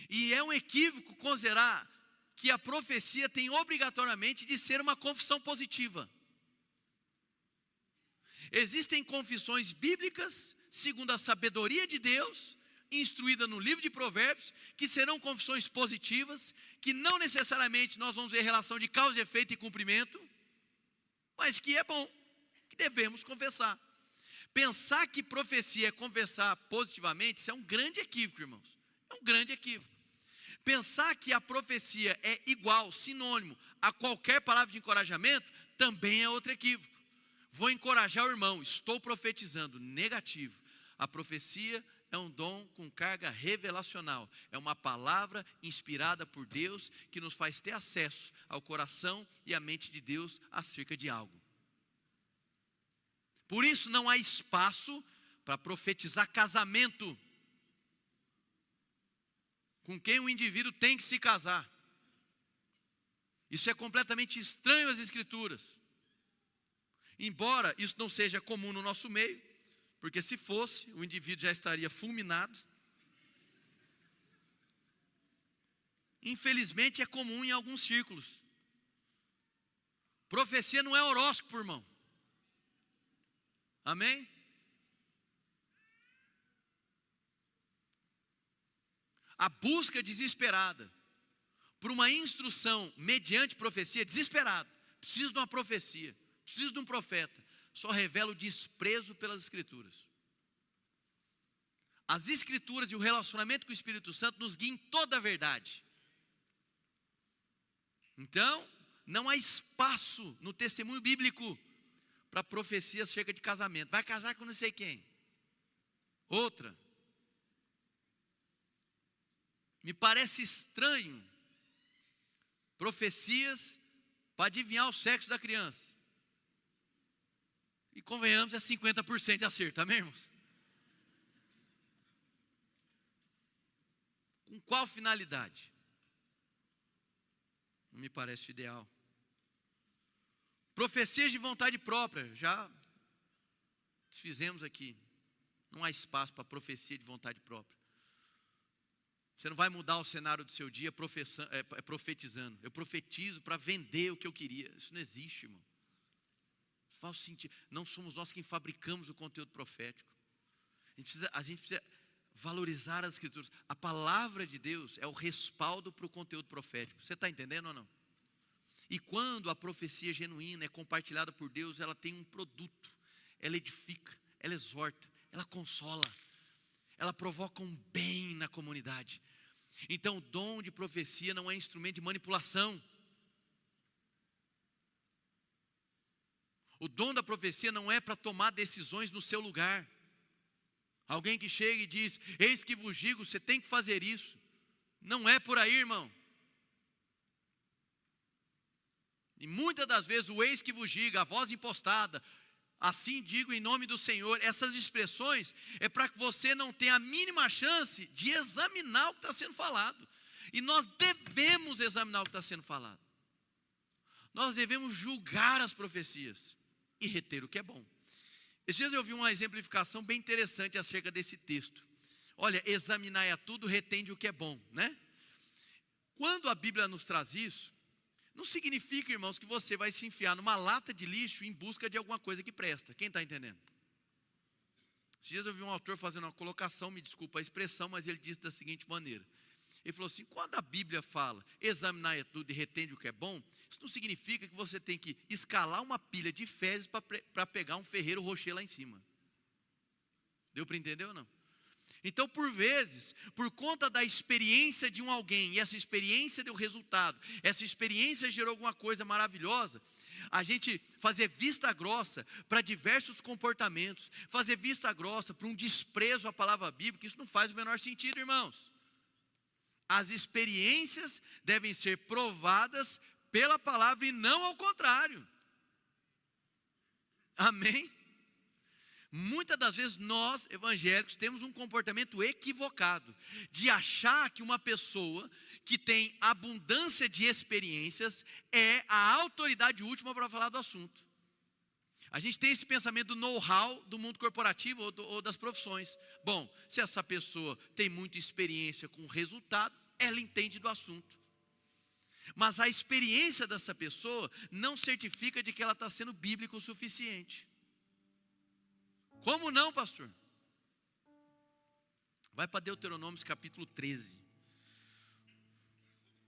[SPEAKER 1] E é um equívoco considerar que a profecia tem obrigatoriamente de ser uma confissão positiva. Existem confissões bíblicas, segundo a sabedoria de Deus, instruída no livro de Provérbios, que serão confissões positivas, que não necessariamente nós vamos ver relação de causa e efeito e cumprimento, mas que é bom, que devemos confessar. Pensar que profecia é confessar positivamente, isso é um grande equívoco, irmãos. É um grande equívoco. Pensar que a profecia é igual, sinônimo a qualquer palavra de encorajamento, também é outro equívoco. Vou encorajar o irmão, estou profetizando. Negativo. A profecia é um dom com carga revelacional. É uma palavra inspirada por Deus que nos faz ter acesso ao coração e à mente de Deus acerca de algo. Por isso não há espaço para profetizar casamento com quem o indivíduo tem que se casar. Isso é completamente estranho às Escrituras. Embora isso não seja comum no nosso meio, porque se fosse, o indivíduo já estaria fulminado. Infelizmente é comum em alguns círculos. Profecia não é horóscopo, irmão. Amém? A busca desesperada por uma instrução mediante profecia, desesperado. Preciso de uma profecia, preciso de um profeta. Só revela o desprezo pelas Escrituras. As Escrituras e o relacionamento com o Espírito Santo nos guiam em toda a verdade. Então, não há espaço no testemunho bíblico para profecia acerca de casamento. Vai casar com não sei quem. Outra. Me parece estranho profecias para adivinhar o sexo da criança. E convenhamos, é 50% de acerto, amém, irmãos? Com qual finalidade? Não me parece ideal. Profecias de vontade própria, já desfizemos aqui. Não há espaço para profecia de vontade própria. Você não vai mudar o cenário do seu dia profetizando. Eu profetizo para vender o que eu queria. Isso não existe, irmão. Isso faz sentido. Não somos nós quem fabricamos o conteúdo profético. A gente precisa valorizar as Escrituras. A palavra de Deus é o respaldo para o conteúdo profético. Você está entendendo ou não? E quando a profecia genuína é compartilhada por Deus, ela tem um produto. Ela edifica, ela exorta, ela consola. Ela provoca um bem na comunidade. Então o dom de profecia não é instrumento de manipulação. O dom da profecia não é para tomar decisões no seu lugar. Alguém que chega e diz, eis que vos digo, você tem que fazer isso. Não é por aí, irmão. E muitas das vezes o eis que vos diga, a voz impostada, assim digo em nome do Senhor, essas expressões é para que você não tenha a mínima chance de examinar o que está sendo falado. E nós devemos examinar o que está sendo falado. Nós devemos julgar as profecias e reter o que é bom. Esses dias eu vi uma exemplificação bem interessante acerca desse texto. Olha, examinar a tudo, retende o que é bom, né? Quando a Bíblia nos traz isso, não significa, irmãos, que você vai se enfiar numa lata de lixo em busca de alguma coisa que presta. Quem está entendendo? Esses dias eu vi um autor fazendo uma colocação, me desculpa a expressão, mas ele disse da seguinte maneira. Ele falou assim, quando a Bíblia fala, examinar tudo e retende o que é bom, isso não significa que você tem que escalar uma pilha de fezes para pegar um Ferreiro Rocher lá em cima. Deu para entender ou não? Então, por vezes, por conta da experiência de um alguém, e essa experiência deu resultado, essa experiência gerou alguma coisa maravilhosa, a gente fazer vista grossa para diversos comportamentos, fazer vista grossa para um desprezo à palavra bíblica, isso não faz o menor sentido, irmãos. As experiências devem ser provadas pela palavra e não ao contrário. Amém? Muitas das vezes nós, evangélicos, temos um comportamento equivocado de achar que uma pessoa que tem abundância de experiências é a autoridade última para falar do assunto. A gente tem esse pensamento do know-how do mundo corporativo ou das profissões. Bom, se essa pessoa tem muita experiência com resultado, ela entende do assunto. Mas a experiência dessa pessoa não certifica de que ela está sendo bíblica o suficiente. Como não, pastor? Vai para Deuteronômio capítulo 13.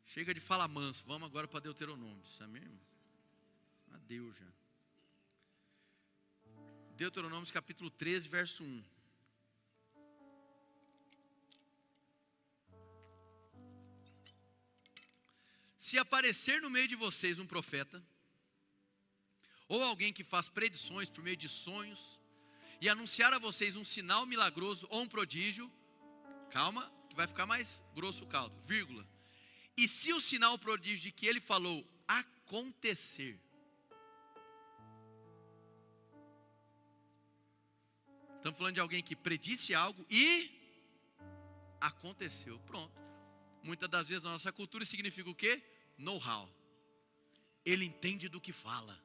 [SPEAKER 1] Chega de falar manso, vamos agora para Deuteronômio. Amém, irmão? Adeus já. Deuteronômio capítulo 13, verso 1. Se aparecer no meio de vocês um profeta, ou alguém que faz predições por meio de sonhos, e anunciar a vocês um sinal milagroso ou um prodígio, calma, que vai ficar mais grosso o caldo, vírgula. E se o sinal ou prodígio de que ele falou acontecer, estamos falando de alguém que predisse algo e aconteceu, pronto. Muitas das vezes na nossa cultura significa o quê? Know-how. Ele entende do que fala,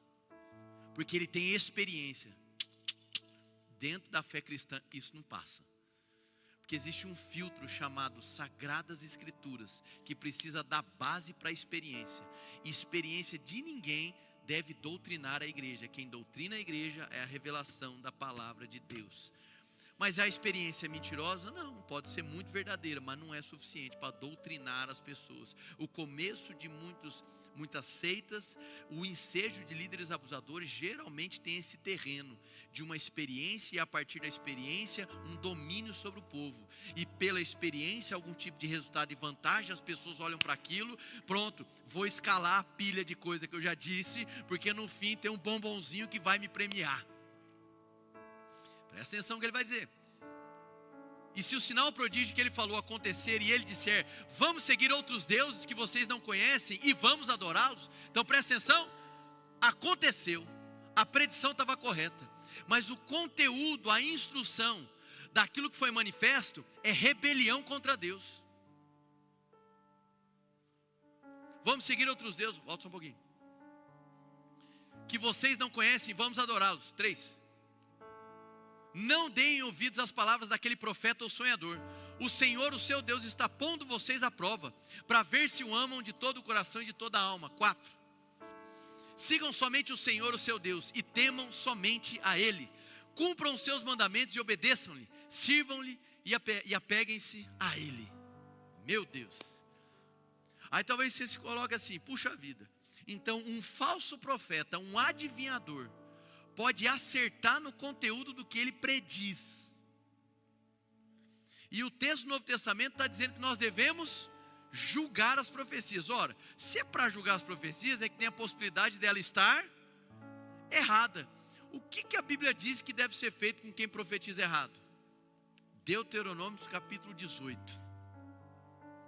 [SPEAKER 1] porque ele tem experiência. Dentro da fé cristã isso não passa, porque existe um filtro chamado Sagradas Escrituras, que precisa dar base para a experiência. E experiência de ninguém deve doutrinar a igreja. Quem doutrina a igreja é a revelação da palavra de Deus. Mas a experiência é mentirosa? Não, pode ser muito verdadeira, mas não é suficiente para doutrinar as pessoas. O começo de muitas seitas, o ensejo de líderes abusadores geralmente tem esse terreno de uma experiência, e a partir da experiência um domínio sobre o povo, e pela experiência algum tipo de resultado e vantagem. As pessoas olham para aquilo, pronto, vou escalar a pilha de coisa que eu já disse, porque no fim tem um bombonzinho que vai me premiar. Presta atenção no que ele vai dizer. E se o sinal prodígio que ele falou acontecer, e ele disser, vamos seguir outros deuses que vocês não conhecem e vamos adorá-los. Então presta atenção, aconteceu, a predição estava correta, mas o conteúdo, a instrução daquilo que foi manifesto é rebelião contra Deus. Vamos seguir outros deuses, volta só um pouquinho, que vocês não conhecem, vamos adorá-los. 3. Não deem ouvidos às palavras daquele profeta ou sonhador. O Senhor, o seu Deus, está pondo vocês à prova, para ver se o amam de todo o coração e de toda a alma. 4. Sigam somente o Senhor, o seu Deus, e temam somente a Ele. Cumpram os seus mandamentos e obedeçam-lhe. Sirvam-lhe e apeguem-se a Ele. Meu Deus. Aí talvez você se coloque assim, puxa vida. Então um falso profeta, um adivinhador, pode acertar no conteúdo do que ele prediz. E o texto do Novo Testamento está dizendo que nós devemos julgar as profecias. Ora, se é para julgar as profecias, é que tem a possibilidade dela estar errada. O que a Bíblia diz que deve ser feito com quem profetiza errado? Deuteronômio capítulo 18.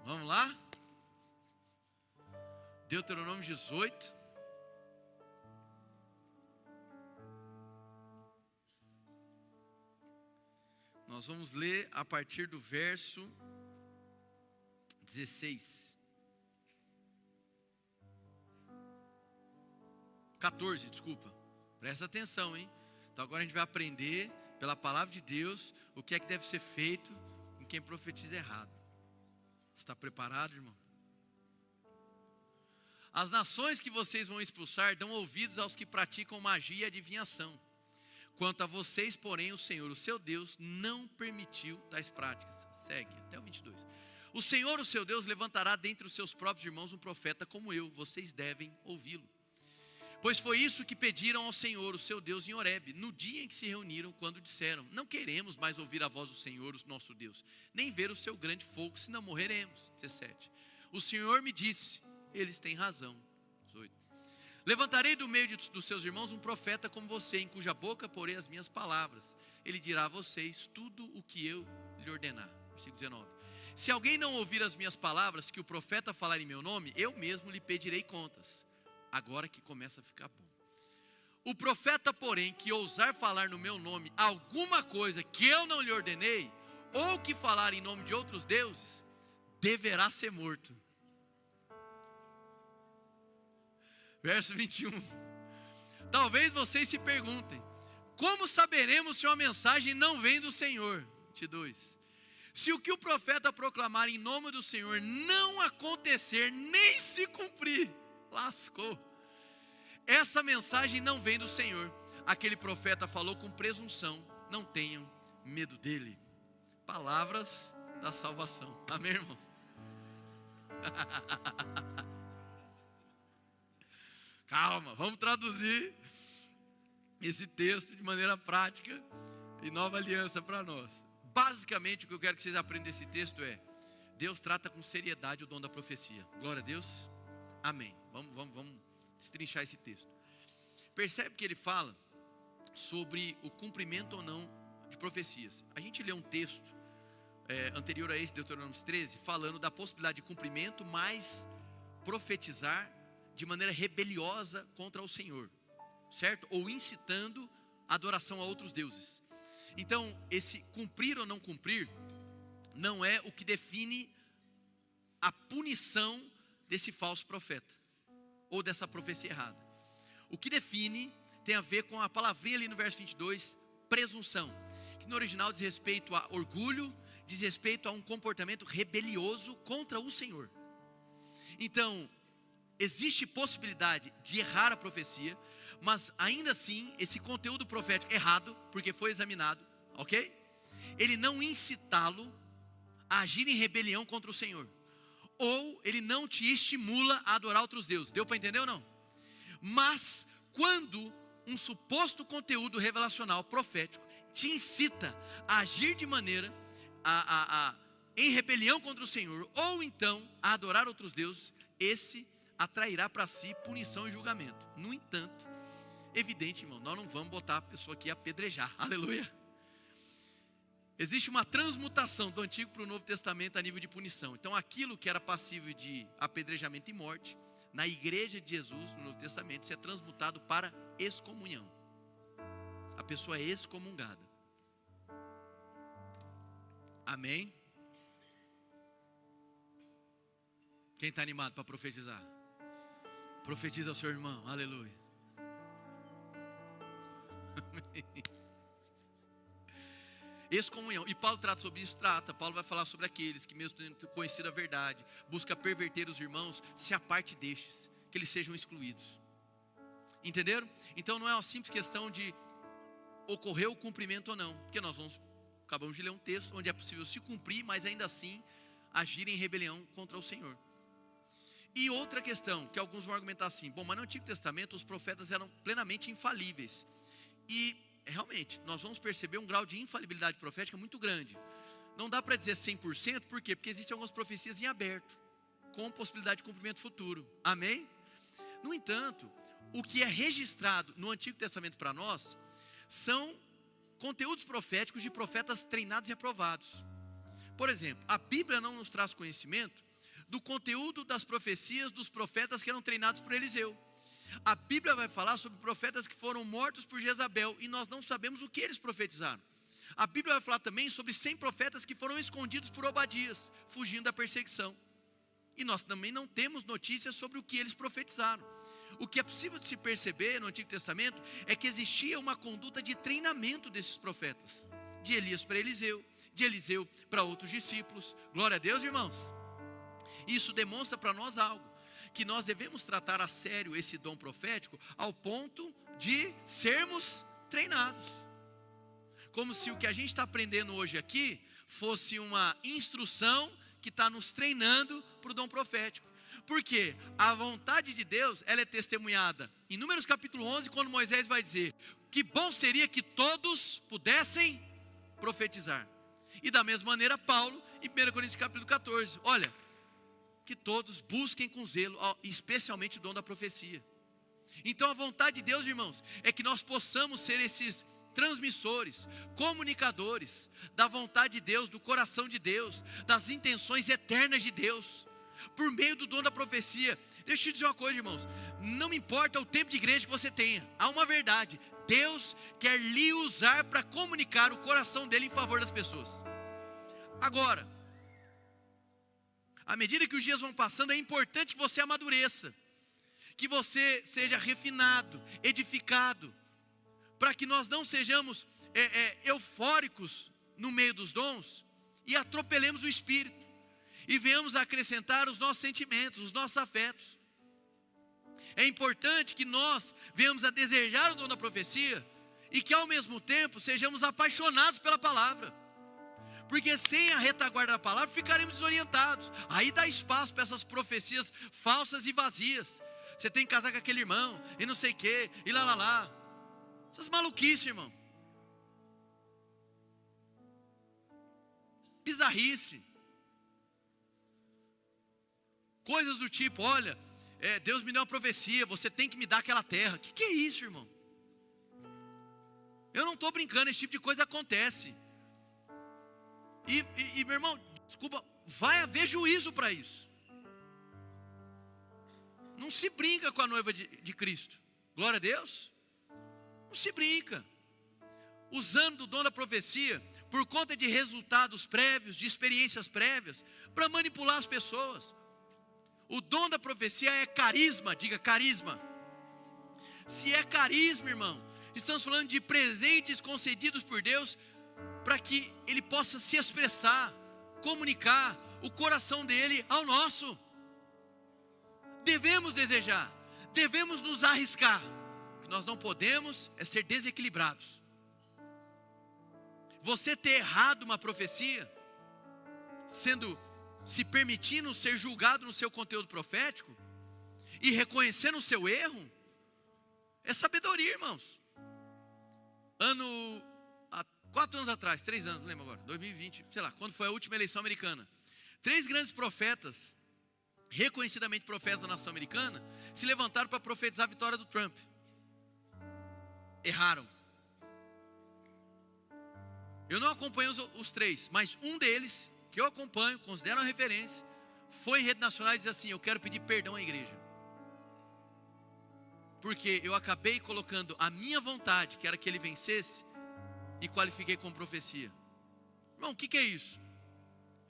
[SPEAKER 1] Vamos lá? Deuteronômio 18. Nós vamos ler a partir do verso 16. 14, desculpa. Presta atenção, hein? Então agora a gente vai aprender pela palavra de Deus o que é que deve ser feito com quem profetiza errado. Está preparado, irmão? As nações que vocês vão expulsar dão ouvidos aos que praticam magia e adivinhação. Quanto a vocês, porém, o Senhor, o seu Deus, não permitiu tais práticas. Segue, até o 22. O Senhor, o seu Deus, levantará dentre os seus próprios irmãos um profeta como eu. Vocês devem ouvi-lo. Pois foi isso que pediram ao Senhor, o seu Deus, em Horebe, no dia em que se reuniram, quando disseram, não queremos mais ouvir a voz do Senhor, o nosso Deus, nem ver o seu grande fogo, senão morreremos. 17. O Senhor me disse, eles têm razão. 18. Levantarei do meio dos seus irmãos um profeta como você, em cuja boca porei as minhas palavras. Ele dirá a vocês tudo o que eu lhe ordenar. Versículo 19. Se alguém não ouvir as minhas palavras, que o profeta falar em meu nome, eu mesmo lhe pedirei contas. Agora que começa a ficar bom. O profeta, porém, que ousar falar no meu nome alguma coisa que eu não lhe ordenei, ou que falar em nome de outros deuses, deverá ser morto. Verso 21. Talvez vocês se perguntem, como saberemos se uma mensagem não vem do Senhor? 22. Se o que o profeta proclamar em nome do Senhor não acontecer, nem se cumprir, lascou. Essa mensagem não vem do Senhor. Aquele profeta falou com presunção, não tenham medo dele. Palavras da salvação. Amém, irmãos? Calma, vamos traduzir esse texto de maneira prática e nova aliança para nós. Basicamente, o que eu quero que vocês aprendam desse texto é: Deus trata com seriedade o dom da profecia. Glória a Deus. Amém. Vamos destrinchar esse texto. Percebe que ele fala sobre o cumprimento ou não de profecias. A gente lê um texto anterior a esse, Deuteronômio 13, falando da possibilidade de cumprimento, mas profetizar de maneira rebeliosa contra o Senhor, certo? Ou incitando a adoração a outros deuses. Então, esse cumprir ou não cumprir não é o que define a punição desse falso profeta ou dessa profecia errada. O que define tem a ver com a palavrinha ali no verso 22, presunção, que no original diz respeito a orgulho, diz respeito a um comportamento rebelioso contra o Senhor. Então, existe possibilidade de errar a profecia, mas ainda assim, esse conteúdo profético errado, porque foi examinado, ok? Ele não incitá-lo a agir em rebelião contra o Senhor, ou ele não te estimula a adorar outros deuses. Deu para entender ou não? Mas, quando um suposto conteúdo revelacional profético te incita a agir de maneira em rebelião contra o Senhor, ou então a adorar outros deuses, esse atrairá para si punição e julgamento. No entanto, evidente, irmão, nós não vamos botar a pessoa aqui a apedrejar, aleluia. Existe uma transmutação do Antigo para o Novo Testamento a nível de punição. Então, aquilo que era passível de apedrejamento e morte, na igreja de Jesus, no Novo Testamento, isso é transmutado para excomunhão. A pessoa é excomungada. Amém? Quem está animado para profetizar? Profetiza ao seu irmão, aleluia. Amém. Excomunhão, e Paulo trata sobre isso, Paulo vai falar sobre aqueles que mesmo tendo conhecido a verdade, busca perverter os irmãos, se aparte destes, que eles sejam excluídos. Entenderam? Então não é uma simples questão de ocorrer o cumprimento ou não, porque nós acabamos de ler um texto onde é possível se cumprir, mas ainda assim agir em rebelião contra o Senhor. E outra questão, que alguns vão argumentar assim: bom, mas no Antigo Testamento os profetas eram plenamente infalíveis. E realmente, nós vamos perceber um grau de infalibilidade profética muito grande. Não dá para dizer 100%, por quê? Porque existem algumas profecias em aberto, com possibilidade de cumprimento futuro. Amém? No entanto, o que é registrado no Antigo Testamento para nós, são conteúdos proféticos de profetas treinados e aprovados. Por exemplo, a Bíblia não nos traz conhecimento do conteúdo das profecias dos profetas que eram treinados por Eliseu. A Bíblia vai falar sobre profetas que foram mortos por Jezabel, e nós não sabemos o que eles profetizaram. A Bíblia vai falar também sobre 100 profetas que foram escondidos por Obadias, fugindo da perseguição. E nós também não temos notícias sobre o que eles profetizaram. O que é possível de se perceber no Antigo Testamento é que existia uma conduta de treinamento desses profetas, de Elias para Eliseu, de Eliseu para outros discípulos. Glória a Deus, irmãos. Isso demonstra para nós algo, que nós devemos tratar a sério esse dom profético ao ponto de sermos treinados. Como se o que a gente está aprendendo hoje aqui fosse uma instrução que está nos treinando para o dom profético. Porque a vontade de Deus, ela é testemunhada em Números capítulo 11, quando Moisés vai dizer: que bom seria que todos pudessem profetizar. E da mesma maneira Paulo, em 1 Coríntios capítulo 14, olha, que todos busquem com zelo, especialmente o dom da profecia. Então a vontade de Deus, irmãos, é que nós possamos ser esses transmissores, comunicadores da vontade de Deus, do coração de Deus, das intenções eternas de Deus, por meio do dom da profecia. Deixa eu te dizer uma coisa, irmãos, não importa o tempo de igreja que você tenha, há uma verdade: Deus quer lhe usar para comunicar o coração dele em favor das pessoas. Agora, à medida que os dias vão passando, é importante que você amadureça, que você seja refinado, edificado, para que nós não sejamos eufóricos no meio dos dons e atropelemos o Espírito e venhamos a acrescentar os nossos sentimentos, os nossos afetos. É importante que nós venhamos a desejar o dom da profecia e que ao mesmo tempo sejamos apaixonados pela palavra. Porque sem a retaguarda da palavra ficaremos desorientados. Aí dá espaço para essas profecias falsas e vazias. Você tem que casar com aquele irmão, e não sei o que, e lá. Essas maluquices, irmão. Bizarrice. Coisas do tipo, olha, Deus me deu uma profecia, você tem que me dar aquela terra. Que é isso, irmão? Eu não estou brincando, esse tipo de coisa acontece. E meu irmão, desculpa, vai haver juízo para isso. Não se brinca com a noiva de Cristo. Glória a Deus. Não se brinca. Usando o dom da profecia, por conta de resultados prévios, de experiências prévias, para manipular as pessoas. O dom da profecia é carisma, diga carisma. Se é carisma, irmão, estamos falando de presentes concedidos por Deus, para que Ele possa se expressar, comunicar o coração dEle ao nosso. Devemos desejar, devemos nos arriscar. O que nós não podemos é ser desequilibrados. Você ter errado uma profecia, se permitindo ser julgado no seu conteúdo profético, e reconhecendo o seu erro, é sabedoria, irmãos. Há 4 anos atrás, 3 anos, não lembro agora, 2020, sei lá, quando foi a última eleição americana, 3 grandes profetas, reconhecidamente profetas da nação americana, se levantaram para profetizar a vitória do Trump. Erraram. Eu não acompanho os 3, mas um deles, que eu acompanho, considero uma referência, foi em rede nacional e disse assim: eu quero pedir perdão à igreja, porque eu acabei colocando a minha vontade, que era que ele vencesse, e qualifiquei como profecia. Irmão, o que é isso?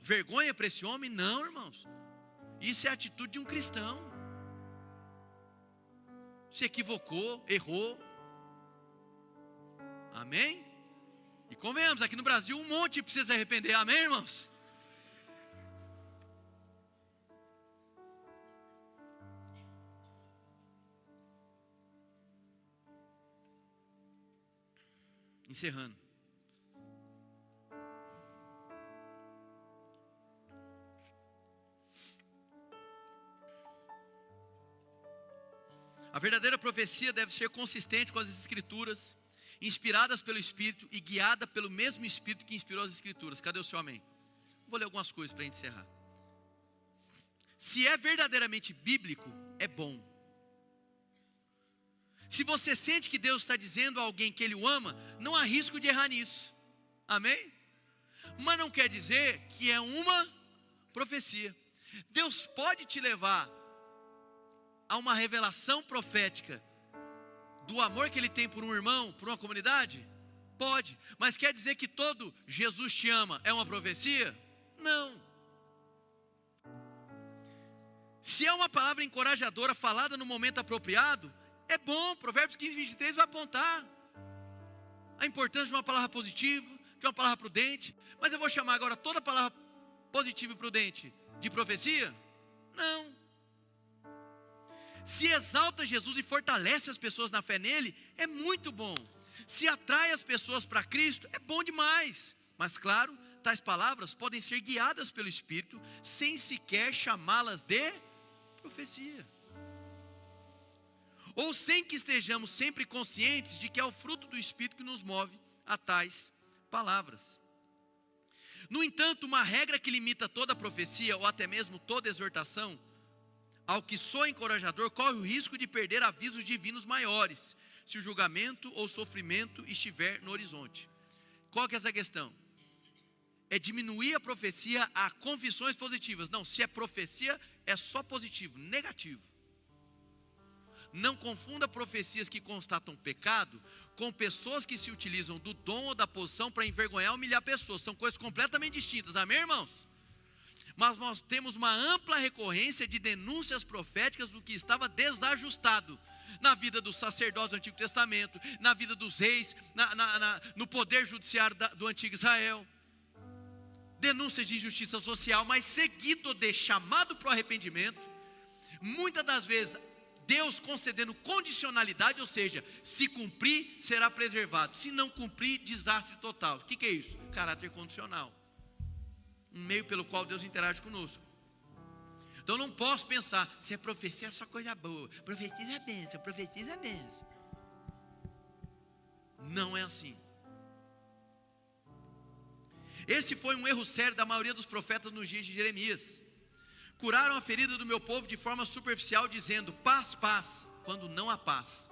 [SPEAKER 1] Vergonha para esse homem? Não, irmãos. Isso é a atitude de um cristão. Se equivocou, errou. Amém? E convenhamos, aqui no Brasil um monte precisa se arrepender. Amém, irmãos? Encerrando. A verdadeira profecia deve ser consistente com as Escrituras, inspiradas pelo Espírito e guiada pelo mesmo Espírito que inspirou as Escrituras. Cadê o seu amém? Vou ler algumas coisas para a gente encerrar. Se é verdadeiramente bíblico, é bom. Se você sente que Deus está dizendo a alguém que Ele o ama, não há risco de errar nisso. Amém? Mas não quer dizer que é uma profecia. Deus pode te levar a uma revelação profética do amor que Ele tem por um irmão, por uma comunidade? Pode. Mas quer dizer que todo Jesus te ama é uma profecia? Não. Se é uma palavra encorajadora falada no momento apropriado, é bom. Provérbios 15, 23 vai apontar a importância de uma palavra positiva, de uma palavra prudente. Mas eu vou chamar agora toda palavra positiva e prudente de profecia? Não. Se exalta Jesus e fortalece as pessoas na fé nele, é muito bom. Se atrai as pessoas para Cristo, é bom demais. Mas claro, tais palavras podem ser guiadas pelo Espírito, sem sequer chamá-las de profecia. Ou sem que estejamos sempre conscientes de que é o fruto do Espírito que nos move a tais palavras. No entanto, uma regra que limita toda profecia, ou até mesmo toda exortação, ao que soa encorajador, corre o risco de perder avisos divinos maiores, se o julgamento ou sofrimento estiver no horizonte. Qual que é essa questão? É diminuir a profecia a confissões positivas. Não, se é profecia, é só positivo, negativo. Não confunda profecias que constatam pecado com pessoas que se utilizam do dom ou da posição para envergonhar ou humilhar pessoas. São coisas completamente distintas, amém, irmãos? Mas nós temos uma ampla recorrência de denúncias proféticas do que estava desajustado na vida dos sacerdotes do Antigo Testamento, na vida dos reis, no poder judiciário do Antigo Israel. Denúncias de injustiça social, mas seguido de chamado para o arrependimento. Muitas das vezes Deus concedendo condicionalidade, ou seja, se cumprir será preservado, se não cumprir, desastre total. O que é isso? Caráter condicional. um meio pelo qual Deus interage conosco. Então não posso pensar, se é profecia é só coisa boa, profetiza é bênção, profetiza é bênção. Não é assim. Esse foi um erro sério da maioria dos profetas nos dias de Jeremias. Curaram a ferida do meu povo de forma superficial, dizendo paz, paz, quando não há paz.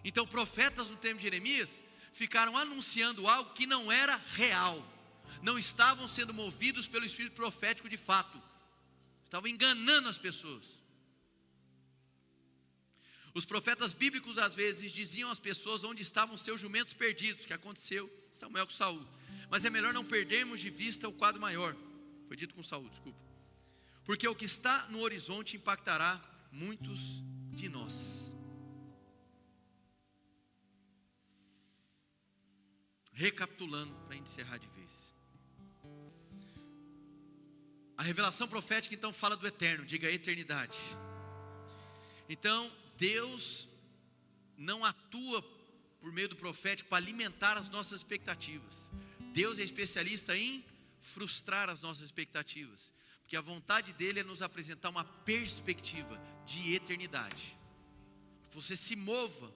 [SPEAKER 1] Então profetas no tempo de Jeremias ficaram anunciando algo que não era real, não estavam sendo movidos pelo espírito profético de fato, estavam enganando as pessoas. Os profetas bíblicos às vezes diziam às pessoas onde estavam seus jumentos perdidos, que aconteceu em Samuel com Saul. Mas é melhor não perdermos de vista o quadro maior. Foi dito com Saul, desculpa. Porque o que está no horizonte impactará muitos de nós. Recapitulando, para encerrar de vez. A revelação profética então fala do eterno, diga eternidade. Então, Deus não atua por meio do profético para alimentar as nossas expectativas. Deus é especialista em frustrar as nossas expectativas, porque a vontade dele é nos apresentar uma perspectiva de eternidade. Que você se mova,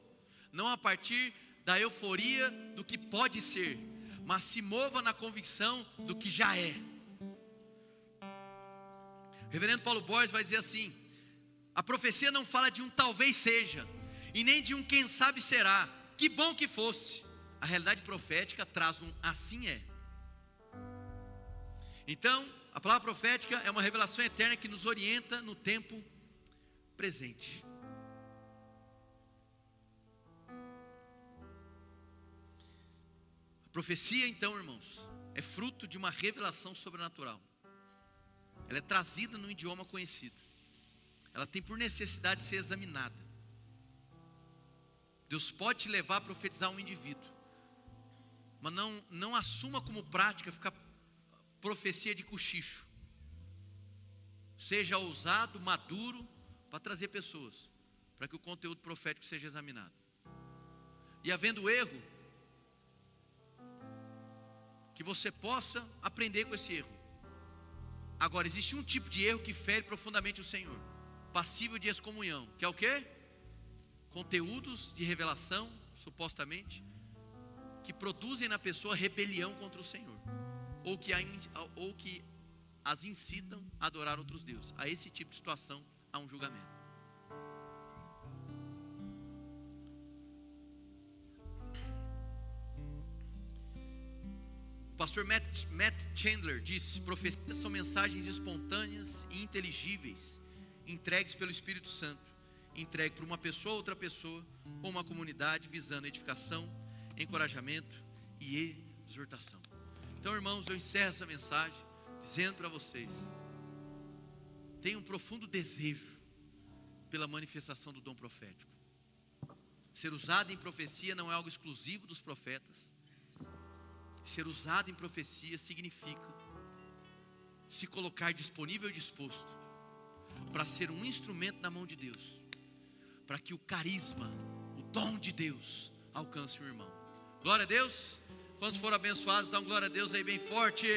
[SPEAKER 1] não a partir da euforia do que pode ser, mas se mova na convicção do que já é. O reverendo Paulo Borges vai dizer assim: a profecia não fala de um talvez seja, e nem de um quem sabe será, que bom que fosse. A realidade profética traz um assim é. Então, a palavra profética é uma revelação eterna que nos orienta no tempo presente. A profecia, então, irmãos, é fruto de uma revelação sobrenatural. Ela é trazida num idioma conhecido. Ela tem por necessidade de ser examinada. Deus pode te levar a profetizar um indivíduo, mas não assuma como prática ficar profecia de cochicho. Seja ousado, maduro, para trazer pessoas, para que o conteúdo profético seja examinado. E havendo erro, que você possa aprender com esse erro. Agora, existe um tipo de erro que fere profundamente o Senhor, passível de excomunhão, que é o quê? Conteúdos de revelação, supostamente, que produzem na pessoa rebelião contra o Senhor, ou que as incitam a adorar outros deuses. A esse tipo de situação há um julgamento. O pastor Matt Chandler disse: profecias são mensagens espontâneas e inteligíveis, entregues pelo Espírito Santo, entregue por uma pessoa ou outra pessoa, ou uma comunidade, visando edificação, encorajamento e exortação. Então, irmãos, eu encerro essa mensagem dizendo para vocês: tenham um profundo desejo pela manifestação do dom profético. Ser usado em profecia não é algo exclusivo dos profetas. Ser usado em profecia significa se colocar disponível e disposto para ser um instrumento na mão de Deus, para que o carisma, o dom de Deus alcance o irmão. Glória a Deus. Quantos foram abençoados, dão glória a Deus aí bem forte.